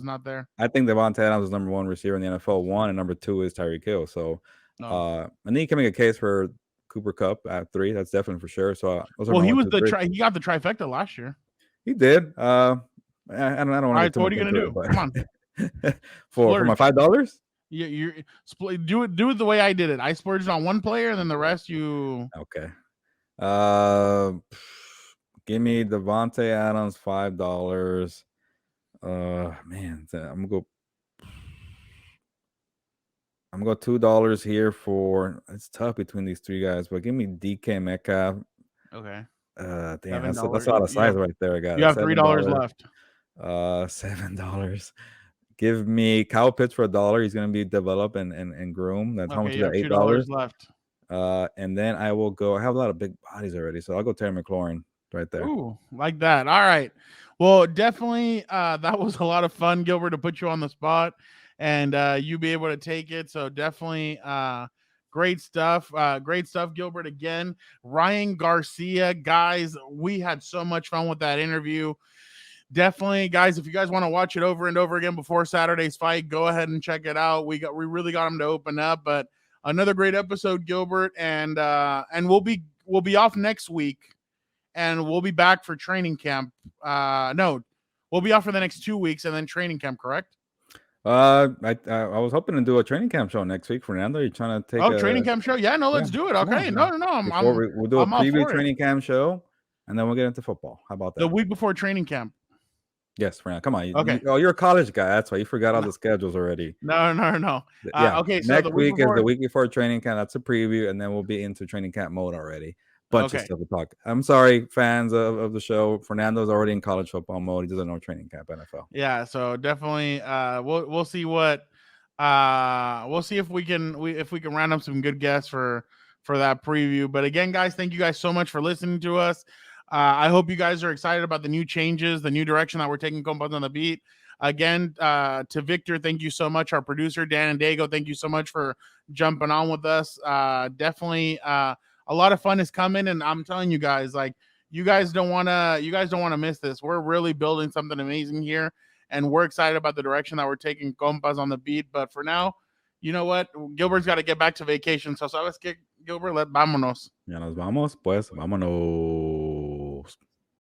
not there. I think Devontae Adams is number 1 receiver in the NFL. 1 and number 2 is Tyreek Hill. So, and then you can make a case for Cooper Cup at 3. That's definitely for sure. So, he was he got the trifecta last year. He did. I don't want to. All right, so what are you gonna do? Come on. for my $5. Yeah, you do it the way I did it. I splurged on one player, and then the rest you. Okay. Give me Devontae Adams $5. Man, I'm gonna go $2 here for. It's tough between these 3 guys, but give me DK Metcalf. Okay. Damn, that's a lot of size right there. I got. You have $3 left. $7. Give me Kyle Pitts for $1. He's going to be developed and groomed. That's how much you got. $8 left. And then I will go. I have a lot of big bodies already, so I'll go Terry McLaurin right there. Ooh, like that. All right. Well, definitely, that was a lot of fun, Gilbert, to put you on the spot and you be able to take it. So definitely, great stuff. Great stuff, Gilbert. Again, Ryan Garcia, guys, we had so much fun with that interview. Definitely, guys, if you guys want to watch it over and over again before Saturday's fight, go ahead and check it out. We really got him to open up, but another great episode, Gilbert, and we'll be off next week, and we'll be back for training camp. No, we'll be off for the next 2 weeks, and then training camp. Correct? I was hoping to do a training camp show next week, Fernando. You're trying to take training camp show? Yeah, no, let's do it. Okay, no. We'll do a preview training camp show, and then we'll get into football. How about that? The week before training camp. Yes, Fernando. Come on. Okay. You're a college guy. That's why you forgot all the schedules already. No. Yeah. Okay. So next week is the week before training camp. That's a preview, and then we'll be into training camp mode already. Bunch of stuff to talk. I'm sorry, fans of the show. Fernando's already in college football mode. He doesn't know training camp NFL. Yeah. So definitely, we'll see what we'll see if we can round up some good guests for that preview. But again, guys, thank you guys so much for listening to us. I hope you guys are excited about the new changes, the new direction that we're taking Compas on the Beat. Again, to Victor, thank you so much. Our producer, Dan and Dago, thank you so much for jumping on with us. Definitely, a lot of fun is coming, and I'm telling you guys, like, you guys don't want to miss this. We're really building something amazing here, and we're excited about the direction that we're taking Compas on the Beat. But for now, you know what? Gilbert's got to get back to vacation. So, ¿sabes qué, Gilbert? Vámonos. Ya nos vamos, pues, vámonos.